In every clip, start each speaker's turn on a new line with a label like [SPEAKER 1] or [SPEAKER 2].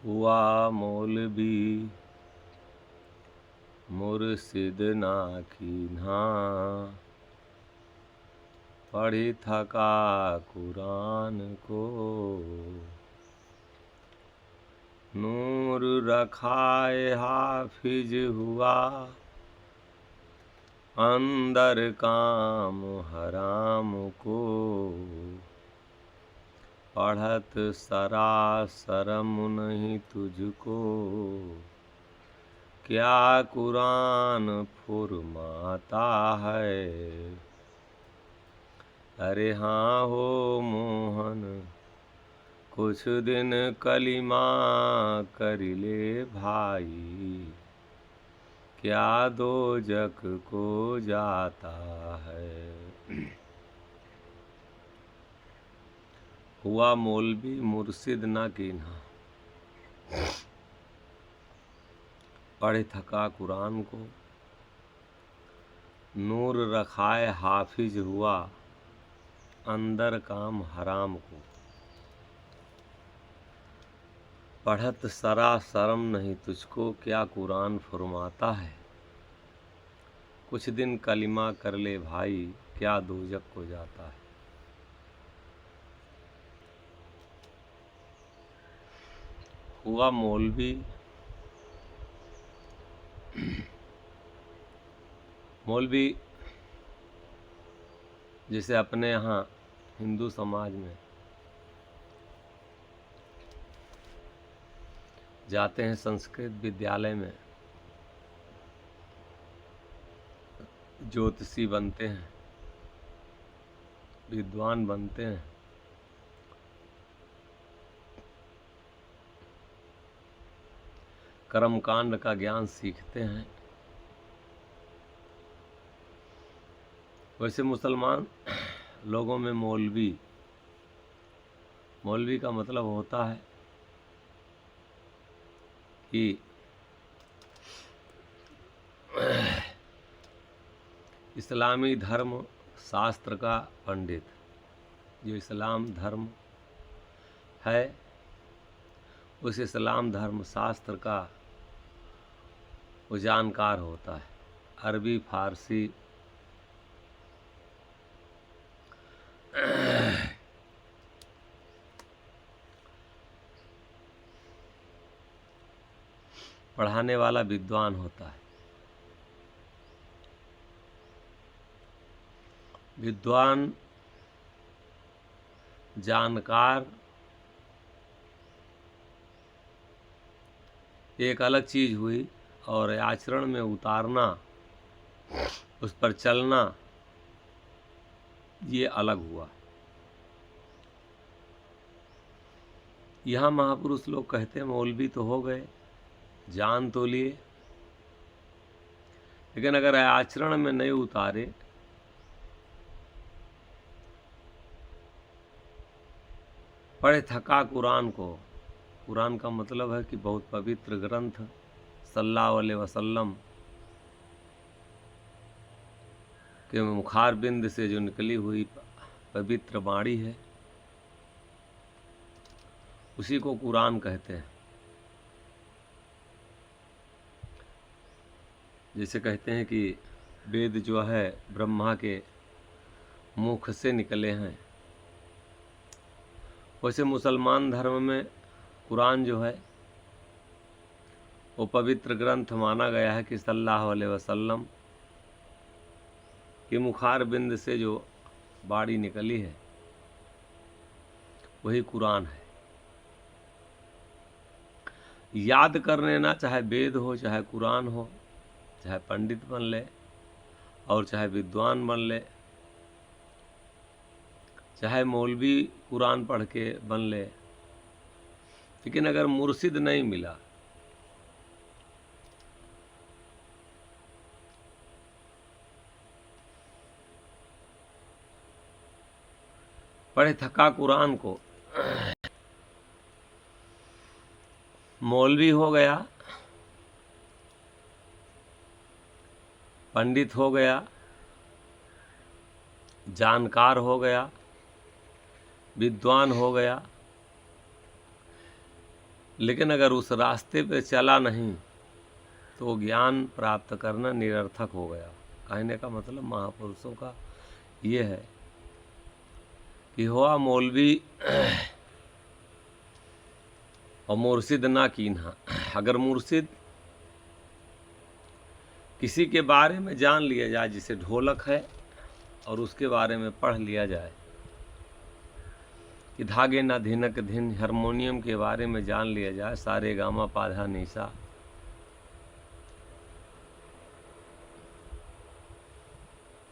[SPEAKER 1] हुआ मौलवी मुर्शिद ना कीन्हा, पढ़ी थका कुरान को। नूर रखाए हाफिज हुआ, अंदर काम हराम को। पढ़त सरासरम नहीं तुझको, क्या कुरान फुरमाता है। अरे हाँ हो मोहन, कुछ दिन कलिमा कर ले भाई, क्या दोजक को जाता है। हुआ मौलवी मुर्शिद ना कीन्हा, पढ़े थका कुरान को। नूर रखाए हाफिज हुआ, अंदर काम हराम को। पढ़त सरा शर्म नहीं तुझको, क्या कुरान फरमाता है। कुछ दिन कलिमा कर ले भाई, क्या दोजक को जाता है। हुआ मौलवी, मौलवी जैसे अपने यहाँ हिंदू समाज में जाते हैं संस्कृत विद्यालय में, ज्योतिषी बनते हैं, विद्वान बनते हैं। कर्मकांड का ज्ञान सीखते हैं। वैसे मुसलमान लोगों में मौलवी का मतलब होता है कि इस्लामी धर्म शास्त्र का पंडित। जो इस्लाम धर्म है उस इस्लाम धर्म शास्त्र का वो जानकार होता है। अरबी फारसी पढ़ाने वाला विद्वान होता है। विद्वान जानकार एक अलग चीज हुई, और आचरण में उतारना, उस पर चलना, ये अलग हुआ। यहाँ महापुरुष लोग कहते हैं मौलवी तो हो गए, जान तो लिए, लेकिन अगर आचरण में नहीं उतारे पढ़े थका कुरान को। कुरान का मतलब है कि बहुत पवित्र ग्रंथ, सल्लल्लाहु अलैहि वसल्लम के मुखारबिंद से जो निकली हुई पवित्र वाणी है, उसी को कुरान कहते हैं। जैसे कहते हैं कि वेद जो है ब्रह्मा के मुख से निकले हैं, वैसे मुसलमान धर्म में कुरान जो है वो पवित्र ग्रंथ माना गया है कि सल्लल्लाहु अलैहि वसल्लम के मुखारबिंद से जो वाणी निकली है वही कुरान है। याद कर लेना, चाहे वेद हो, चाहे कुरान हो, चाहे पंडित बन ले और चाहे विद्वान बन ले, चाहे मौलवी कुरान पढ़ के बन ले, लेकिन अगर मुर्शिद नहीं मिला, पढ़े थका कुरान को, मौलवी हो गया, पंडित हो गया, जानकार हो गया, विद्वान हो गया, लेकिन अगर उस रास्ते पे चला नहीं तो ज्ञान प्राप्त करना निरर्थक हो गया। कहने का मतलब महापुरुषों का ये है कि हुआ मौलवी और मुर्शिद ना कीन्हा। अगर मुर्शिद किसी के बारे में जान लिया जाए, जिसे ढोलक है, और उसके बारे में पढ़ लिया जाए कि धागे ना धिनक धिन, हारमोनियम के बारे में जान लिया जाए, सारे गामा पाधा निशा,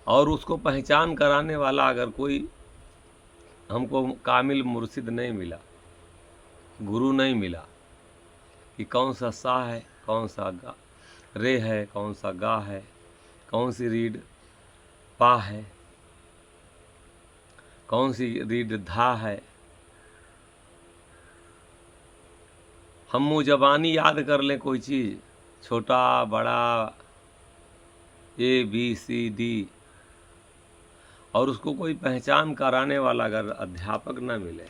[SPEAKER 1] और उसको पहचान कराने वाला अगर कोई हमको कामिल मुर्शिद नहीं मिला, गुरु नहीं मिला कि कौन सा सा है, कौन सा गा रे है, कौन सा गा है, कौन सी रीड पा है, कौन सी रीड धा है, हम मुँह जबानी याद कर लें कोई चीज़, छोटा बड़ा ABCD, और उसको कोई पहचान कराने वाला अगर अध्यापक न मिले।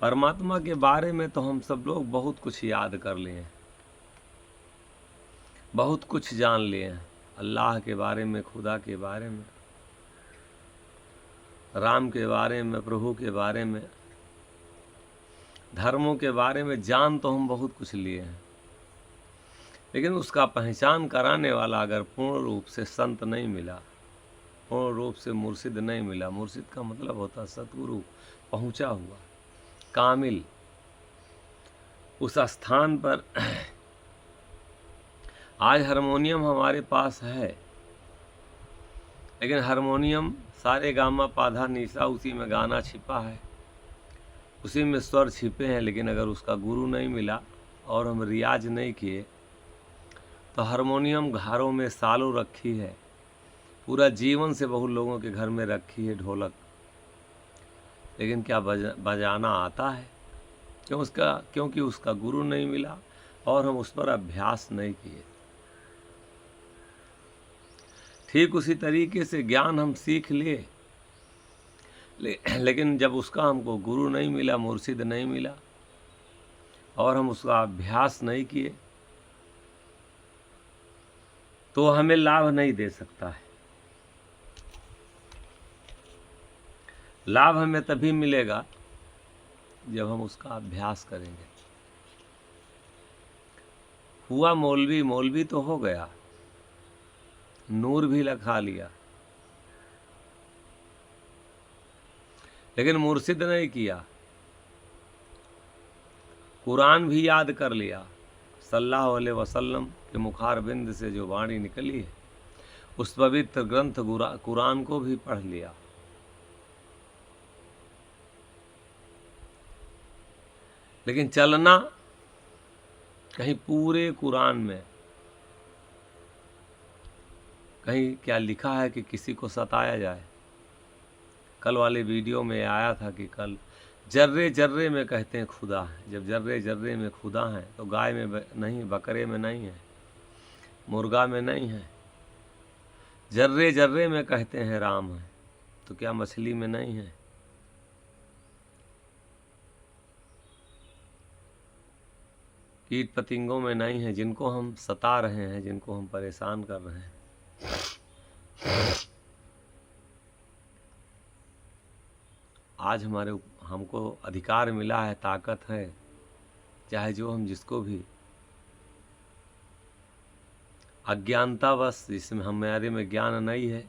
[SPEAKER 1] परमात्मा के बारे में तो हम सब लोग बहुत कुछ याद कर लिए, बहुत कुछ जान लिए हैं, अल्लाह के बारे में, खुदा के बारे में, राम के बारे में, प्रभु के बारे में, धर्मों के बारे में जान तो हम बहुत कुछ लिए हैं, लेकिन उसका पहचान कराने वाला अगर पूर्ण रूप से संत नहीं मिला, पूर्ण रूप से मुर्शिद नहीं मिला, मुर्शिद का मतलब होता सतगुरु, पहुंचा हुआ, कामिल, उस स्थान पर। आज हारमोनियम हमारे पास है, लेकिन हारमोनियम सारे गामा पाधा निशा, उसी में गाना छिपा है, उसी में स्वर छिपे हैं, लेकिन अगर उसका गुरु नहीं मिला और हम रियाज नहीं किए तो हारमोनियम घरों में सालों रखी है, पूरा जीवन से बहुत लोगों के घर में रखी है ढोलक, लेकिन क्या बजाना आता है? क्योंकि उसका गुरु नहीं मिला और हम उस पर अभ्यास नहीं किए। ठीक उसी तरीके से ज्ञान हम सीख लिए, लेकिन जब उसका हमको गुरु नहीं मिला, मुर्शिद नहीं मिला, और हम उसका अभ्यास नहीं किए, तो हमें लाभ नहीं दे सकता है। लाभ हमें तभी मिलेगा जब हम उसका अभ्यास करेंगे। हुआ मौलवी, मौलवी तो हो गया, नूर भी लखा लिया, लेकिन मुर्शिद नहीं किया, कुरान भी याद कर लिया, सल्लल्लाहु अलैहि वसल्लम के मुखार बिंद से जो वाणी निकली है, उस पवित्र ग्रंथ कुरान को भी पढ़ लिया, लेकिन चलना कहीं पूरे कुरान में, कहीं क्या लिखा है कि किसी को सताया जाए। कल वाले वीडियो में आया था कि कल जर्रे जर्रे में कहते हैं खुदा है। जब जर्रे जर्रे में खुदा है तो गाय में नहीं, बकरे में नहीं है, मुर्गा में नहीं है। जर्रे जर्रे में कहते हैं राम है, तो क्या मछली में नहीं है? कीट पतंगों में नहीं है, जिनको हम सता रहे हैं, जिनको हम परेशान कर रहे हैं। आज हमको अधिकार मिला है, ताकत है, चाहे जो हम जिसको भी अज्ञानता बस, जिसमें हमारे में ज्ञान नहीं है,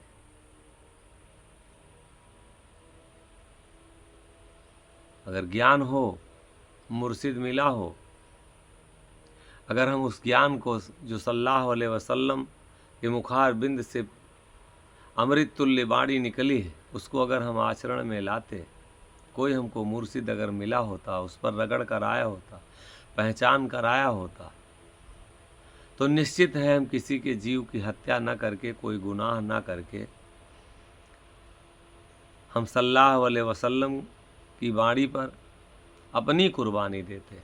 [SPEAKER 1] अगर ज्ञान हो, मुर्शिद मिला हो, अगर हम उस ज्ञान को जो सल्लल्लाहु अलैहि वसल्लम के मुखार बिंद से अमृत तुल्य वाणी निकली है, उसको अगर हम आचरण में लाते, कोई हमको मुर्शिद अगर मिला होता, उस पर रगड़ कर आया होता, पहचान कर आया होता, तो निश्चित है हम किसी के जीव की हत्या न करके, कोई गुनाह न करके, हम सल्लल्लाहु अलैहि वसल्लम की वाणी पर अपनी कुर्बानी देते।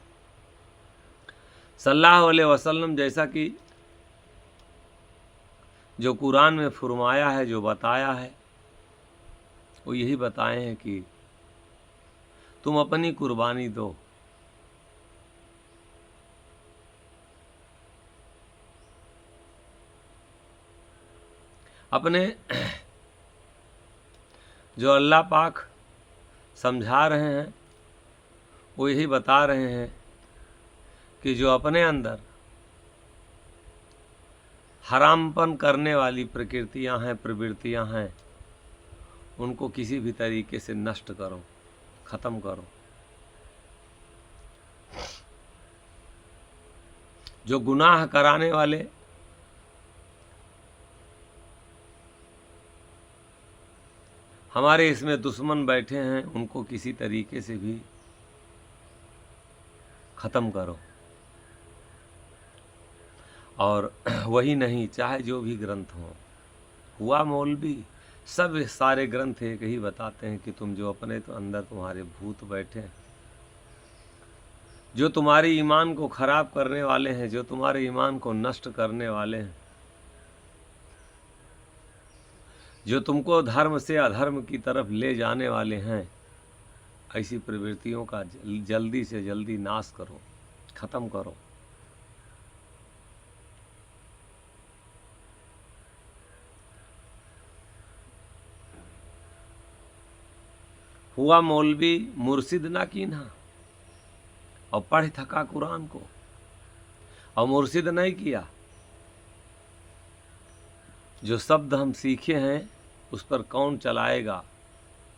[SPEAKER 1] सल्लल्लाहु अलैहि वसल्लम जैसा कि जो कुरान में फरमाया है, जो बताया है, वो यही बताए हैं कि तुम अपनी कुर्बानी दो। अपने जो अल्लाह पाक समझा रहे हैं वो यही बता रहे हैं कि जो अपने अंदर हरामपन करने वाली प्रकृतियां हैं, प्रवृत्तियां हैं, उनको किसी भी तरीके से नष्ट करो, खत्म करो। जो गुनाह कराने वाले हमारे इसमें दुश्मन बैठे हैं, उनको किसी तरीके से भी खत्म करो। और वही नहीं, चाहे जो भी ग्रंथ हो, हुआ मौलवी, सब सारे ग्रंथ एक ही बताते हैं कि तुम जो अपने तो अंदर तुम्हारे भूत बैठे हैं, जो तुम्हारे ईमान को खराब करने वाले हैं, जो तुम्हारे ईमान को नष्ट करने वाले हैं, जो तुमको धर्म से अधर्म की तरफ ले जाने वाले हैं, ऐसी प्रवृत्तियों का जल्दी से जल्दी नाश करो, खत्म करो। हुआ मौलवी मुर्शिद ना कीन्हा, और पढ़ थका कुरान को, और मुर्शिद नहीं किया। जो शब्द हम सीखे हैं उस पर कौन चलाएगा,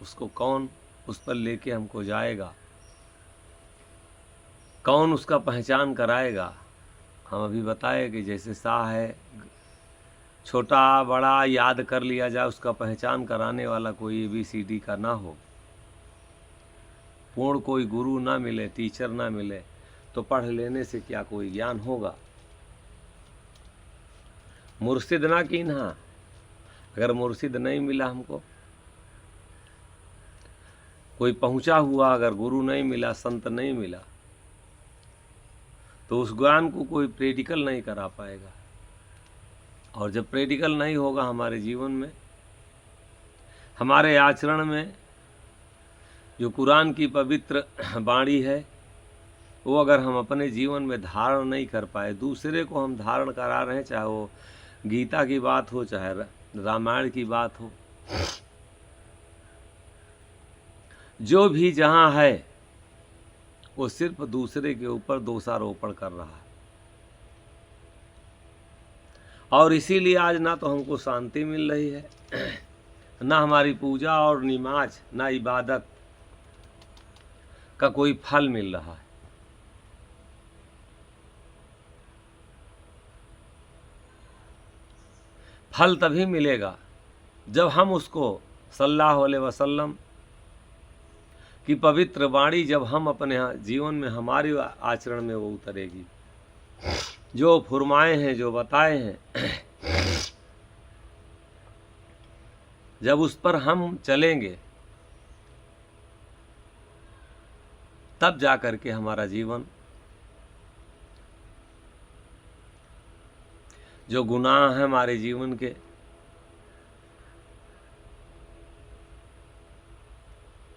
[SPEAKER 1] उसको कौन उस पर लेके हमको जाएगा, कौन उसका पहचान कराएगा। हम अभी बताए कि जैसे सा है, छोटा बड़ा याद कर लिया जाए, उसका पहचान कराने वाला कोई ABCD का ना हो, पूर्ण कोई गुरु ना मिले, टीचर ना मिले, तो पढ़ लेने से क्या कोई ज्ञान होगा। मुर्शिद ना कीन्हा, अगर मुर्शिद नहीं मिला हमको, कोई पहुंचा हुआ अगर गुरु नहीं मिला, संत नहीं मिला, तो उस ज्ञान को कोई प्रैक्टिकल नहीं करा पाएगा। और जब प्रैक्टिकल नहीं होगा हमारे जीवन में, हमारे आचरण में, जो कुरान की पवित्र वाणी है वो अगर हम अपने जीवन में धारण नहीं कर पाए, दूसरे को हम धारण करा रहे हैं, चाहे वो गीता की बात हो, चाहे रामायण की बात हो, जो भी जहाँ है वो सिर्फ दूसरे के ऊपर दोषारोपण कर रहा है। और इसीलिए आज ना तो हमको शांति मिल रही है, ना हमारी पूजा और नमाज, ना इबादत का कोई फल मिल रहा है। फल तभी मिलेगा जब हम उसको सल्लल्लाहु अलैहि वसल्लम की पवित्र वाणी जब हम अपने जीवन में, हमारे आचरण में वो उतरेगी, जो फरमाए हैं, जो बताए हैं, जब उस पर हम चलेंगे तब जा कर के हमारा जीवन, जो गुनाह है हमारे जीवन के,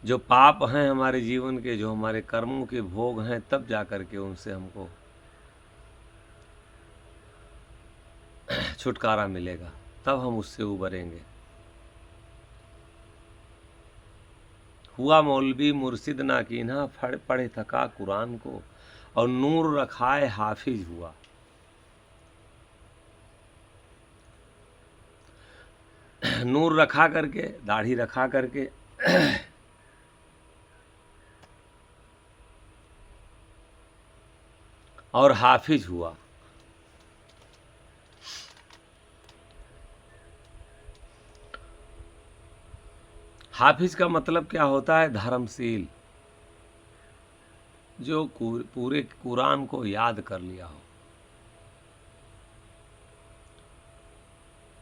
[SPEAKER 1] जो पाप हैं हमारे जीवन के, जो हमारे कर्मों के भोग हैं, तब जा कर के उनसे हमको छुटकारा मिलेगा, तब हम उससे उबरेंगे। हुआ मौलवी मुर्शिद ना कीन्हा, पढ़े थका कुरान को, और नूर रखाए हाफिज हुआ। नूर रखा करके, दाढ़ी रखा करके और हाफिज हुआ। हाफिज का मतलब क्या होता है? धर्मशील, जो पूरे कुरान को याद कर लिया हो,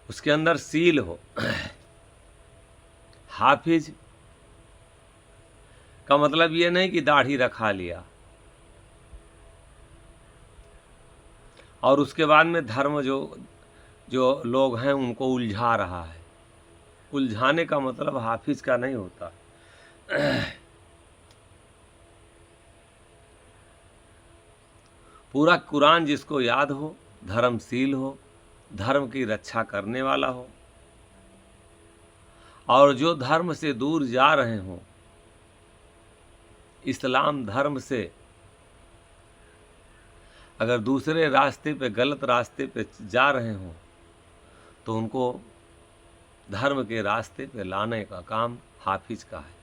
[SPEAKER 1] उसके अंदर सील हो। हाफिज का मतलब ये नहीं कि दाढ़ी रखा लिया और उसके बाद में धर्म जो लोग हैं उनको उलझा रहा है। उलझाने का मतलब हाफिज का नहीं होता। पूरा कुरान जिसको याद हो, धर्मशील हो, धर्म की रक्षा करने वाला हो, और जो धर्म से दूर जा रहे हों, इस्लाम धर्म से अगर दूसरे रास्ते पे, गलत रास्ते पे जा रहे हों, तो उनको धर्म के रास्ते पे लाने का काम हाफिज का है।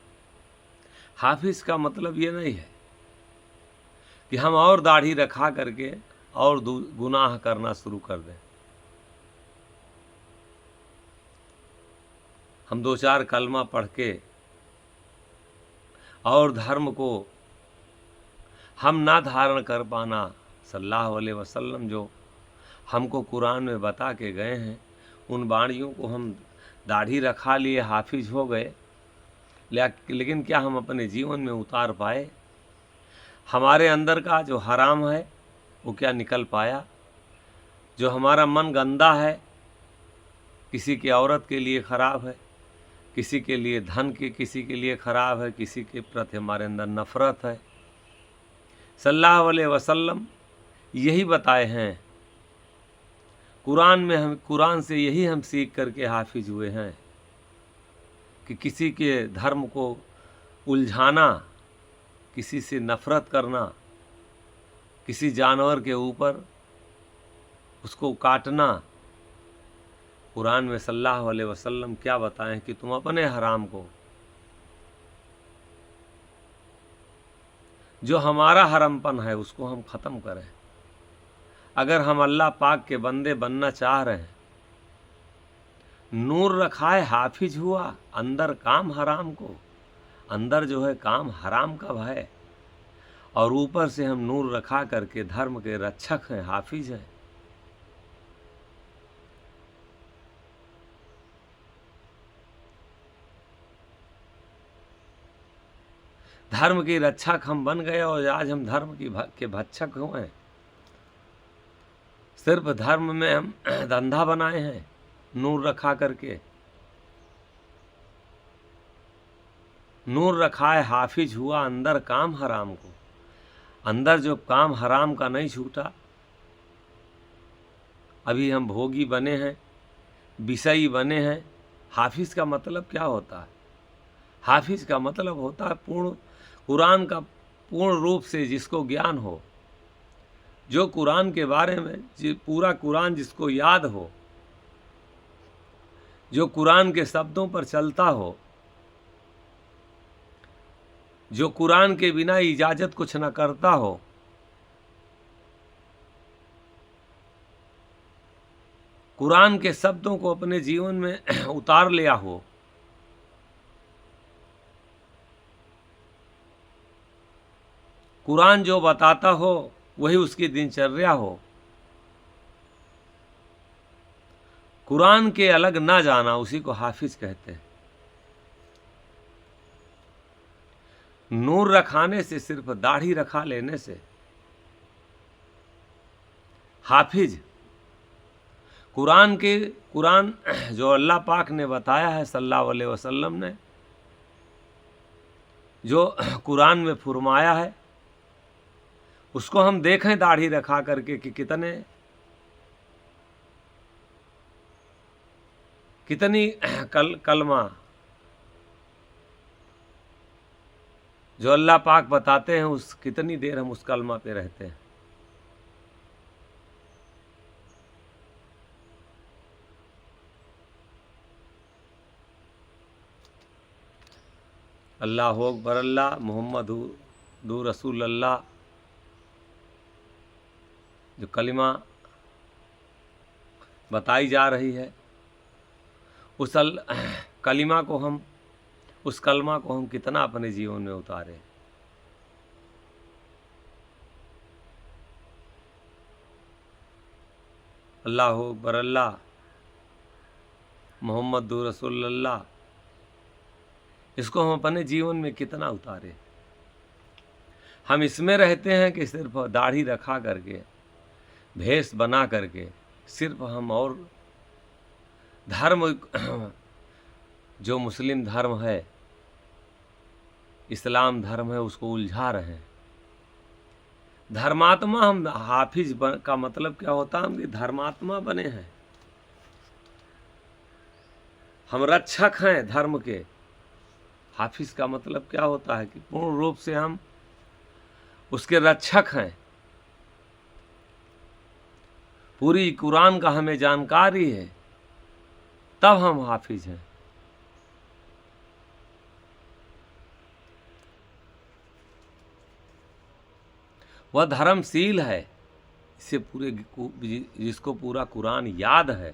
[SPEAKER 1] हाफिज का मतलब ये नहीं है कि हम और दाढ़ी रखा करके और गुनाह करना शुरू कर दें। हम 2-4 कलमा पढ़ के और धर्म को हम ना धारण कर पाना, सल्लल्लाहु अलैहि वसल्लम जो हमको कुरान में बता के गए हैं, उन बाणियों को हम दाढ़ी रखा लिए हाफिज हो गए, लेकिन क्या हम अपने जीवन में उतार पाए? हमारे अंदर का जो हराम है वो क्या निकल पाया? जो हमारा मन गंदा है, किसी की औरत के लिए ख़राब है, किसी के लिए धन की, किसी के लिए ख़राब है, किसी के प्रति हमारे अंदर नफ़रत है, सल्लल्लाहु अलैहि वसल्लम यही बताए हैं। कुरान में हम, कुरान से यही हम सीख करके हाफिज हुए हैं कि किसी के धर्म को उलझाना, किसी से नफ़रत करना, किसी जानवर के ऊपर उसको काटना। कुरान में सल्लल्लाहु अलैहि वसल्लम क्या बताएं कि तुम अपने हराम को, जो हमारा हरमपन है, उसको हम ख़त्म करें। अगर हम अल्लाह पाक के बंदे बनना चाह रहे हैं, नूर रखाए हाफिज हुआ, अंदर काम हराम को, अंदर जो है काम हराम का भय, और ऊपर से हम नूर रखा करके धर्म के रक्षक हैं, हाफिज हैं। धर्म की रक्षक हम बन गए और आज हम धर्म के भक्षक हुए हैं। सिर्फ धर्म में हम धंधा बनाए हैं, नूर रखा करके। नूर रखा है हाफिज हुआ, अंदर काम हराम को। अंदर जो काम हराम का नहीं छूटा, अभी हम भोगी बने हैं, विषयी बने हैं। हाफिज का मतलब क्या होता है? हाफिज का मतलब होता है पूर्ण कुरान का पूर्ण रूप से जिसको ज्ञान हो, जो कुरान के बारे में पूरा कुरान जिसको याद हो, जो कुरान के शब्दों पर चलता हो, जो कुरान के बिना इजाज़त कुछ न करता हो, कुरान के शब्दों को अपने जीवन में उतार लिया हो, कुरान जो बताता हो वही उसकी दिनचर्या हो, कुरान के अलग ना जाना, उसी को हाफिज कहते हैं। नूर रखाने से, सिर्फ दाढ़ी रखा लेने से हाफिज कुरान जो अल्लाह पाक ने बताया है, सल्लल्लाहु अलैहि वसल्लम ने जो कुरान में फरमाया है, उसको हम देखें दाढ़ी रखा करके कि कितनी कलमा जो अल्लाह पाक बताते हैं, उस कितनी देर हम उस कलमा पे रहते हैं। अल्लाह अकबर, अल्लाह मोहम्मद दू रसूल अल्लाह, जो कलिमा बताई जा रही है, उस कलिमा को हम, उस कलमा को हम कितना अपने जीवन में उतारें। अल्लाह अकबर, अल्लाह मोहम्मद दू रसूल अल्लाह, इसको हम अपने जीवन में कितना उतारें। हम इसमें रहते हैं कि सिर्फ दाढ़ी रखा करके, भेष बना करके, सिर्फ हम और धर्म जो मुस्लिम धर्म है, इस्लाम धर्म है, उसको उलझा रहे हैं। धर्मात्मा हम हाफिज का मतलब क्या होता है? हम कि धर्मात्मा बने हैं, हम रक्षक हैं धर्म के। हाफिज का मतलब क्या होता है कि पूर्ण रूप से हम उसके रक्षक हैं। पूरी कुरान का हमें जानकारी है, तब हम हाफिज हैं। वह धर्मशील है, इसे पूरे जिसको पूरा कुरान याद है,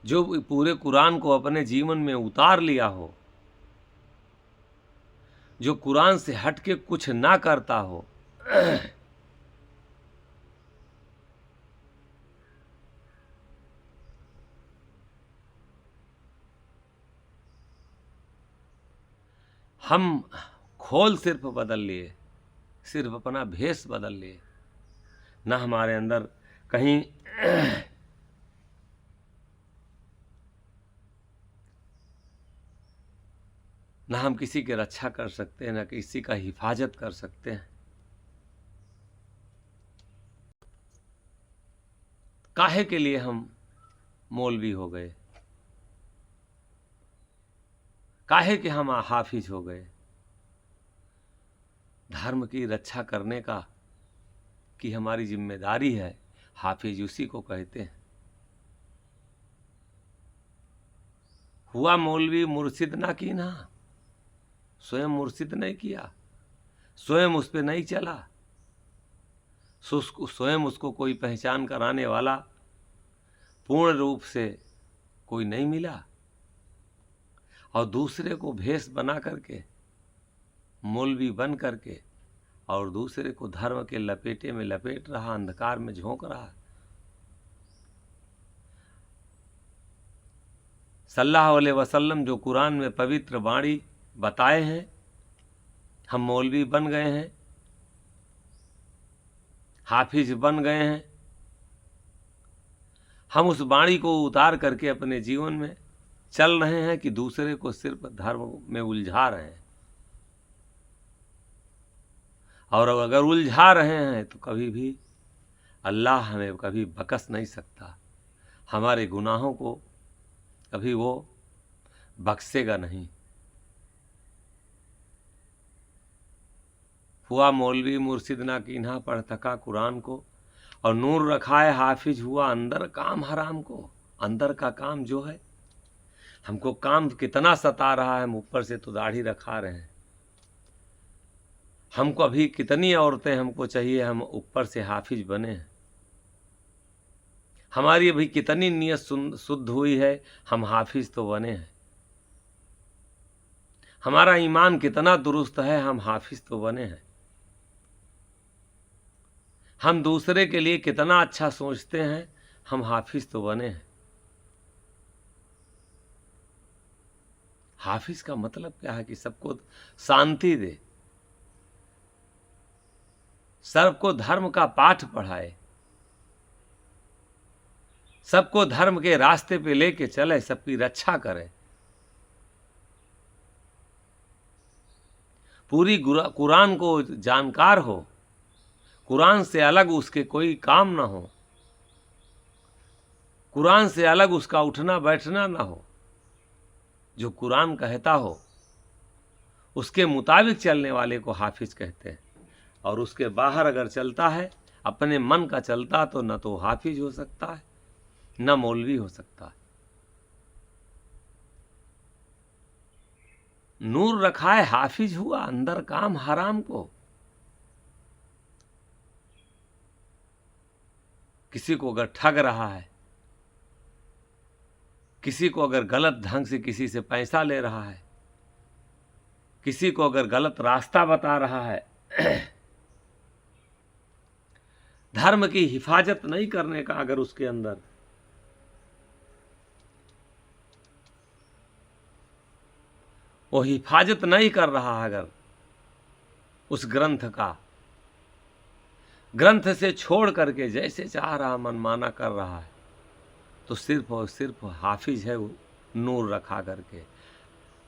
[SPEAKER 1] जो पूरे कुरान को अपने जीवन में उतार लिया हो, जो कुरान से हट के कुछ ना करता हो, हम खोल सिर्फ बदल लिए, सिर्फ अपना भेष बदल लिए, ना हमारे अंदर कहीं ना हम किसी की रक्षा कर सकते हैं, ना किसी का हिफाजत कर सकते हैं। काहे के लिए हम मौलवी हो गए? काहे के हम हाफिज हो गए? धर्म की रक्षा करने की हमारी जिम्मेदारी है। हाफिज उसी को कहते हैं। हुआ मौलवी मुर्शिद ना की ना, स्वयं मुर्शिद नहीं किया, स्वयं उस पर नहीं चला, स्वयं उसको कोई पहचान कराने वाला पूर्ण रूप से कोई नहीं मिला, और दूसरे को भेष बना करके, मौलवी बन करके, और दूसरे को धर्म के लपेटे में लपेट रहा, अंधकार में झोंक रहा। सल्लल्लाहु अलैहि वसल्लम जो कुरान में पवित्र वाणी बताए हैं, हम मौलवी बन गए हैं, हाफिज बन गए हैं। हम उस वाणी को उतार करके अपने जीवन में चल रहे हैं कि दूसरे को सिर्फ धर्म में उलझा रहे हैं। और अगर उलझा रहे हैं तो कभी भी अल्लाह हमें कभी बकस नहीं सकता, हमारे गुनाहों को कभी वो बख्शेगा नहीं। हुआ मौलवी मुर्शिद ना कीन्हा पढ़ थका कुरान को, और नूर रखा है हाफिज हुआ अंदर काम हराम को। अंदर का काम जो है, हमको काम कितना सता रहा है, हम ऊपर से तो दाढ़ी रखा रहे हैं। हमको अभी कितनी औरतें हमको चाहिए, हम ऊपर से हाफिज बने हैं। हमारी अभी कितनी नीयत शुद्ध हुई है, हम हाफिज तो बने हैं। हमारा ईमान कितना दुरुस्त है, हम हाफिज तो बने हैं। हम दूसरे के लिए कितना अच्छा सोचते हैं, हम हाफिज तो बने हैं। हाफिज का मतलब क्या है कि सबको शांति दे, सबको धर्म का पाठ पढ़ाए, सबको धर्म के रास्ते पे लेके चले, सबकी रक्षा करे। पूरी कुरान को जानकार हो, कुरान से अलग उसके कोई काम ना हो, कुरान से अलग उसका उठना बैठना ना हो। जो कुरान कहता हो उसके मुताबिक चलने वाले को हाफिज कहते हैं। और उसके बाहर अगर चलता है, अपने मन का चलता, तो न तो हाफिज हो सकता है, न मौलवी हो सकता है। नूर रखा है हाफिज हुआ अंदर काम हराम को। किसी को अगर ठग रहा है, किसी को अगर गलत ढंग से किसी से पैसा ले रहा है, किसी को अगर गलत रास्ता बता रहा है, धर्म की हिफाजत नहीं करने का अगर उसके अंदर वो हिफाजत नहीं कर रहा है, अगर उस ग्रंथ का, ग्रंथ से छोड़ करके जैसे चाह रहा मनमाना कर रहा है, तो सिर्फ और सिर्फ हाफिज है वो, नूर रखा करके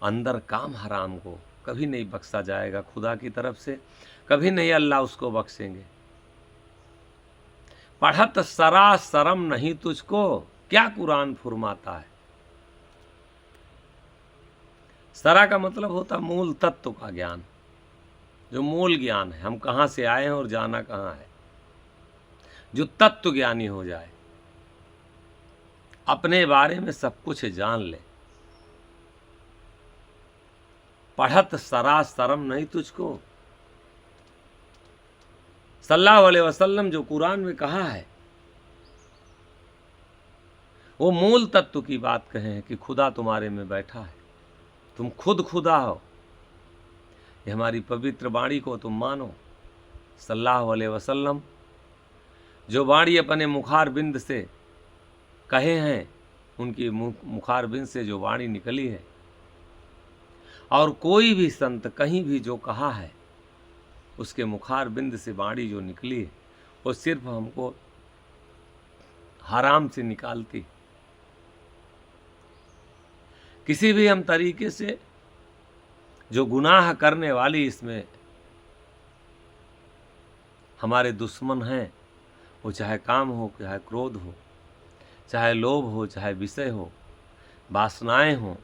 [SPEAKER 1] अंदर काम हराम को कभी नहीं बख्शा जाएगा खुदा की तरफ से, कभी नहीं अल्लाह उसको बख्शेंगे। पढ़त सरा शरम नहीं तुझको, क्या कुरान फुरमाता है। सरा का मतलब होता मूल तत्व का ज्ञान, जो मूल ज्ञान है, हम कहाँ से आए हैं और जाना कहाँ है, जो तत्व ज्ञानी हो जाए, अपने बारे में सब कुछ जान ले। पढ़त सरा शरम नहीं तुझको, सल्लल्लाहु अलैहि वसल्लम जो कुरान में कहा है वो मूल तत्व की बात कहे हैं कि खुदा तुम्हारे में बैठा है, तुम खुद खुदा हो। ये हमारी पवित्र वाणी को तुम मानो। सल्लल्लाहु अलैहि वसल्लम जो वाणी अपने मुखार बिंद से कहे हैं, उनकी मुखार बिंद से जो वाणी निकली है, और कोई भी संत कहीं भी जो कहा है उसके मुखार बिंद से वाणी जो निकली है वो सिर्फ हमको हराम से निकालती। किसी भी हम तरीके से जो गुनाह करने वाली इसमें हमारे दुश्मन हैं, वो चाहे काम हो, चाहे क्रोध हो, चाहे लोभ हो, चाहे विषय हो, वासनाएं हो,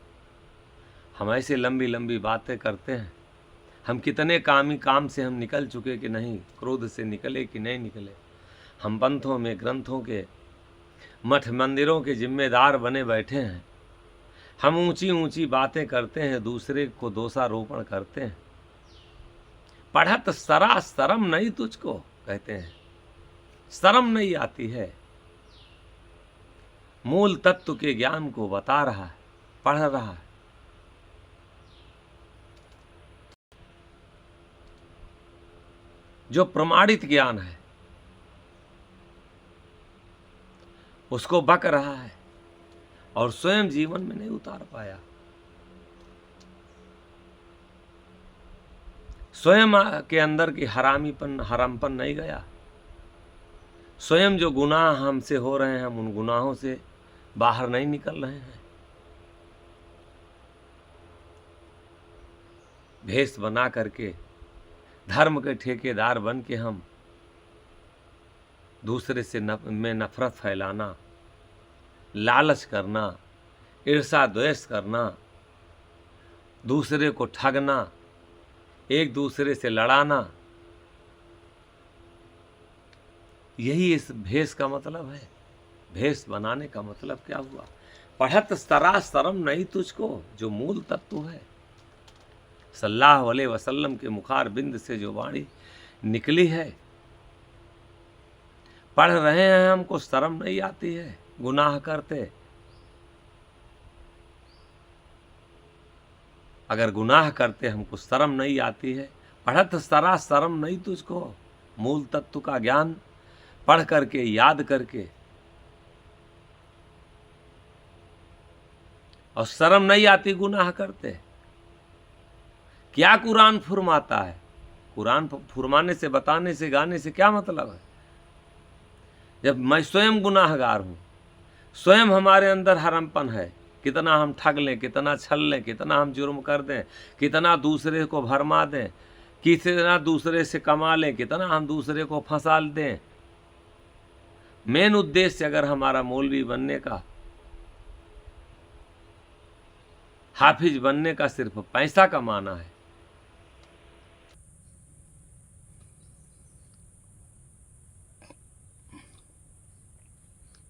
[SPEAKER 1] हम ऐसे लंबी लंबी बातें करते हैं। हम कितने काम से हम निकल चुके कि नहीं, क्रोध से निकले कि नहीं निकले। हम पंथों में, ग्रंथों के, मठ मंदिरों के जिम्मेदार बने बैठे हैं। हम ऊंची ऊंची बातें करते हैं, दूसरे को दोषारोपण करते हैं। पढ़त सरा शरम नहीं तुझको, कहते हैं शर्म नहीं आती है। मूल तत्व के ज्ञान को बता रहा है, पढ़ रहा है। जो प्रमाणित ज्ञान है उसको बक रहा है और स्वयं जीवन में नहीं उतार पाया। स्वयं के अंदर की हरामपन नहीं गया। स्वयं जो गुनाह हमसे हो रहे हैं, हम उन गुनाहों से बाहर नहीं निकल रहे हैं। भेष बना करके, धर्म के ठेकेदार बन के हम दूसरे से में नफरत फैलाना, लालच करना, ईर्षा द्वेष करना, दूसरे को ठगना, एक दूसरे से लड़ाना, यही इस भेष का मतलब है। भेष बनाने का मतलब क्या हुआ? पढ़त सरा शरम नहीं तुझको, जो मूल तत्व है। सल्लल्लाहु अलैहि वसल्लम के मुखार बिंद से जो वाणी निकली है, पढ़ रहे हैं, हमको शर्म नहीं आती है गुनाह करते। अगर गुनाह करते हमको शर्म नहीं आती है, पढ़त सरा शरम नहीं तुझको, मूल तत्व का ज्ञान पढ़ करके, याद करके, और शर्म नहीं आती गुनाह करते। क्या कुरान फुरमाता है? कुरान फुरमाने से, बताने से, गाने से क्या मतलब है? जब मैं स्वयं गुनाहगार हूं, स्वयं हमारे अंदर हरामपन है, कितना हम ठग लें, कितना छल लें, कितना हम जुर्म कर दें, कितना दूसरे को भरमा दें, कितना दूसरे से कमा लें, कितना हम दूसरे को फंसा दें। मेन उद्देश्य अगर हमारा मौलवी बनने का, हाफिज बनने का सिर्फ पैसा कमाना है,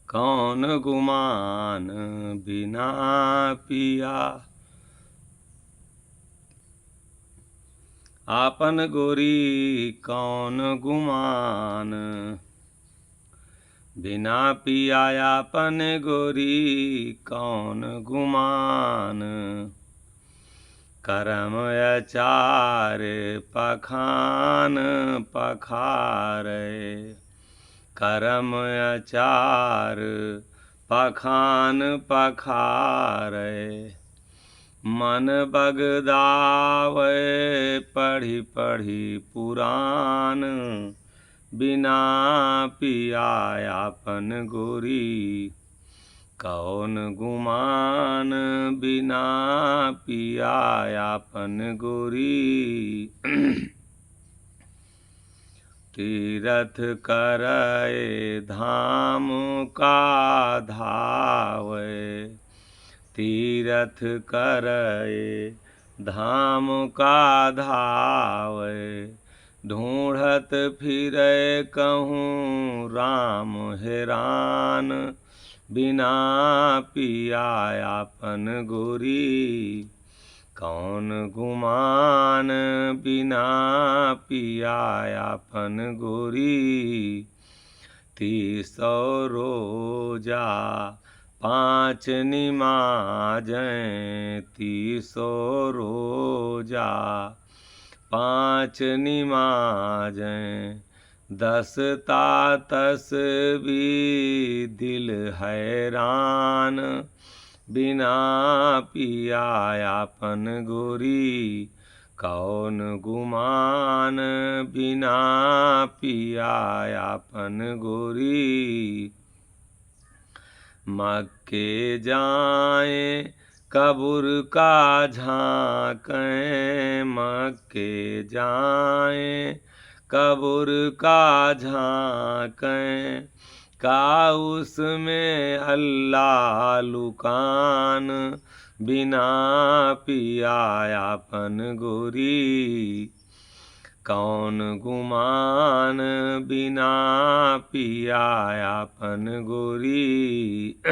[SPEAKER 1] कौन गुमान बिना पिया, आपन गोरी कौन गुमान, बिना पिया आपन गोरी कौन गुमान, करम अचार पखान पखारे, करम अचार पखान पखारे, मन बगदावे पढ़ी पढ़ी पुराण, बिना पिया आपन गोरी कौन गुमान बिना पिया आपन गोरी। तीरथ करए धाम का धावे, तीरथ करए धाम का धावे। ढूंढत फिरे कहूँ राम हैरान, बिना पिया आपन गोरी। कौन गुमान बिना पिया आपन गोरी। 300 रोजा 5 निमाजें, 300 रोजा 5 निमाजें। 10 तातस भी दिल हैरान, बिना पिया आपन गोरी। कौन गुमान बिना पिया आपन गोरी। मक्के जाए कब्र का झांकें, मक्के जाए कब्र का झांकें। का उसमें अल्लाह लुकान, बिना पिया आपन गोरी। कौन गुमान बिना पिया आपन गोरी।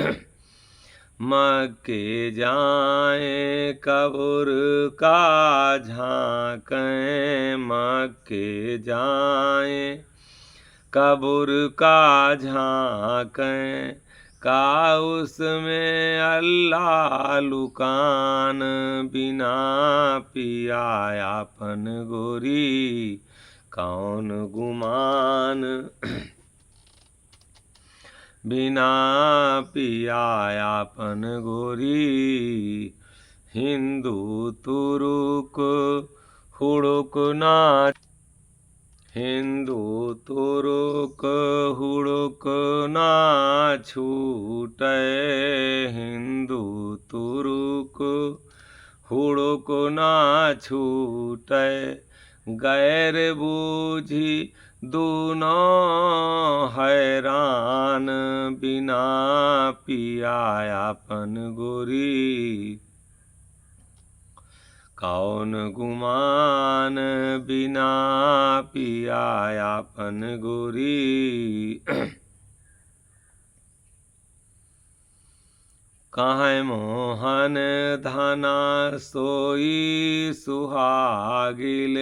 [SPEAKER 1] मक्के जाए कब्र का झांकें, मक्के जाए कब्र का झांकें। का उसमें अल्लाह लुकान, बिना पिया आपन गोरी। कौन गुमान बिना पिया आपन गोरी। हिंदू तुरुक हुड़ुक ना, हिंदू तुरुक हुड़ुक ना छूटे, हिंदू तुरुक हुड़ुक ना छूटे। गैर बूझी दूनों हैरान, बिना पिया आपन गोरी। कौन गुमान बिना पिया आपन गोरी। काहे मोहन धना सोई सुहागिल,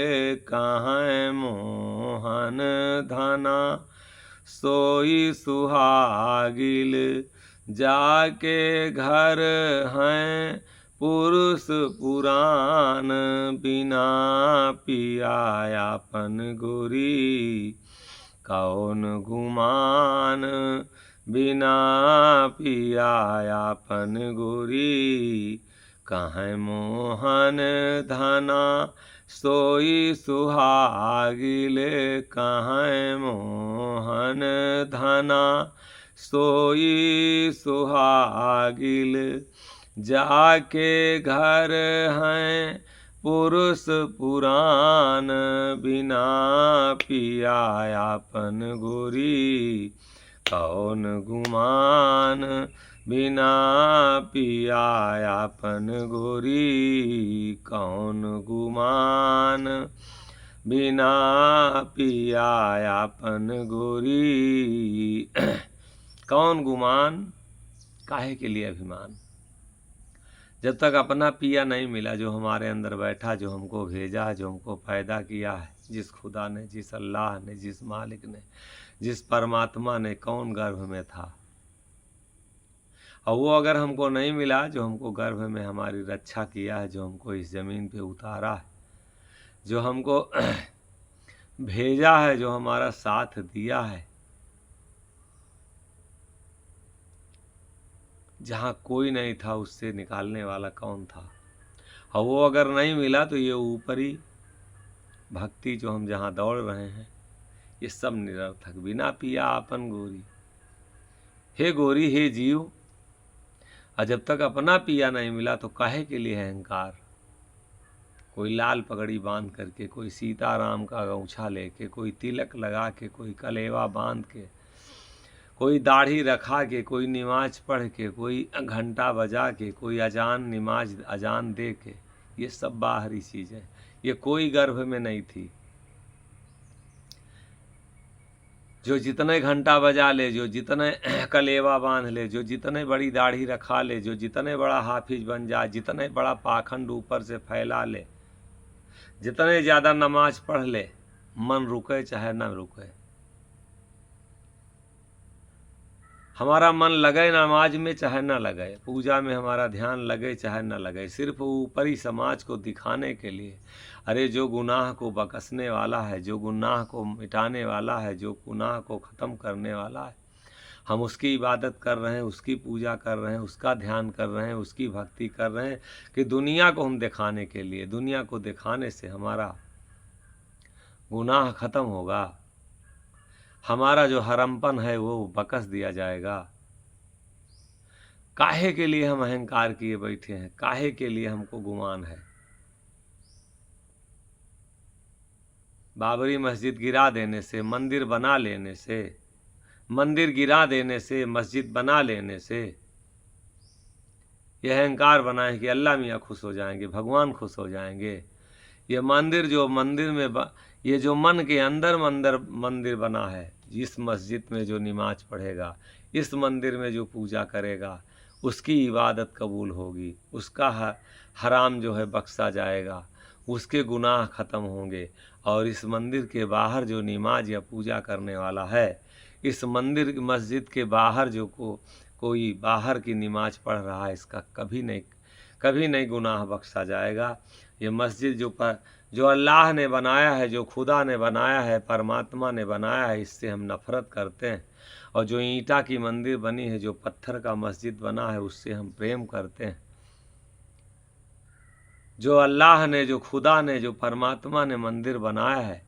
[SPEAKER 1] काहे मोहन धना सोई सुहागिल। जाके घर हैं पुरुष पुराण, बिना पिया आपन गोरी। कौन गुमान बिना पिया आपन गोरी। काहे मोहन धना सोई सुहागिल, काहे मोहन धना सोई सुहागिल। जाके घर हैं पुरुष पुराण, बिना पिया आपन गोरी। कौन गुमान बिना पिया आपन गोरी। कौन गुमान बिना पिया आपन गोरी। कौन गुमान, काहे के लिए अभिमान। जब तक अपना पिया नहीं मिला, जो हमारे अंदर बैठा, जो हमको भेजा, जो हमको पैदा किया है, जिस खुदा ने, जिस अल्लाह ने, जिस मालिक ने, जिस परमात्मा ने, कौन गर्भ में था। और वो अगर हमको नहीं मिला, जो हमको गर्भ में हमारी रक्षा किया है, जो हमको इस ज़मीन पे उतारा है, जो हमको भेजा है, जो हमारा साथ दिया है, जहाँ कोई नहीं था उससे निकालने वाला कौन था। और वो अगर नहीं मिला तो ये ऊपरी भक्ति जो हम जहाँ दौड़ रहे हैं, ये सब निरर्थक। बिना पिया आपन गोरी। हे गोरी हे जीव, और जब तक अपना पिया नहीं मिला तो काहे के लिए अहंकार। कोई लाल पगड़ी बांध करके, कोई सीताराम का गौछा लेके, कोई तिलक लगा के, कोई कलेवा बांध के, कोई दाढ़ी रखा के, कोई नमाज पढ़ के, कोई घंटा बजा के, कोई अजान नमाज अजान दे के, ये सब बाहरी चीज़ है। ये कोई गर्भ में नहीं थी। जो जितने घंटा बजा ले, जो जितने कलेवा बांध ले, जो जितने बड़ी दाढ़ी रखा ले, जो जितने बड़ा हाफिज बन जाए, जितने बड़ा पाखंड ऊपर से फैला ले, जितने ज़्यादा नमाज पढ़ ले, मन रुके चाहे न रुके। हमारा मन लगे नमाज में चाहे न लगे, पूजा में हमारा ध्यान लगे चाहे न लगे, सिर्फ ऊपरी समाज को दिखाने के लिए। अरे जो गुनाह को बकसने वाला है, जो गुनाह को मिटाने वाला है, जो गुनाह को ख़त्म करने वाला है, हम उसकी इबादत कर रहे हैं, उसकी पूजा कर रहे हैं, उसका ध्यान कर रहे हैं, उसकी भक्ति कर रहे हैं कि दुनिया को हम दिखाने के लिए। दुनिया को दिखाने से हमारा गुनाह ख़त्म होगा, हमारा जो हरमपन है वो बकस दिया जाएगा। काहे के लिए हम अहंकार किए बैठे हैं, काहे के लिए हमको गुमान है। बाबरी मस्जिद गिरा देने से, मंदिर बना लेने से, मंदिर गिरा देने से, मस्जिद बना लेने से यह अहंकार बना है कि अल्लाह मियाँ खुश हो जाएंगे, भगवान खुश हो जाएंगे। ये मंदिर जो मंदिर में ये जो मन के अंदर मंदिर बना है, जिस मस्जिद में जो नमाज पढ़ेगा, इस मंदिर में जो पूजा करेगा, उसकी इबादत कबूल होगी, उसका हराम जो है बख्शा जाएगा, उसके गुनाह ख़त्म होंगे। और इस मंदिर के बाहर जो नमाज या पूजा करने वाला है, इस मंदिर मस्जिद के बाहर जो कोई बाहर की नमाज पढ़ रहा है, इसका कभी नहीं गुनाह बख्शा जाएगा। ये मस्जिद जो अल्लाह ने बनाया है, जो खुदा ने बनाया है, परमात्मा ने बनाया है, इससे हम नफ़रत करते हैं। और जो ईंटा की मंदिर बनी है, जो पत्थर का मस्जिद बना है, उससे हम प्रेम करते हैं। जो अल्लाह ने, जो खुदा ने, जो परमात्मा ने मंदिर बनाया है,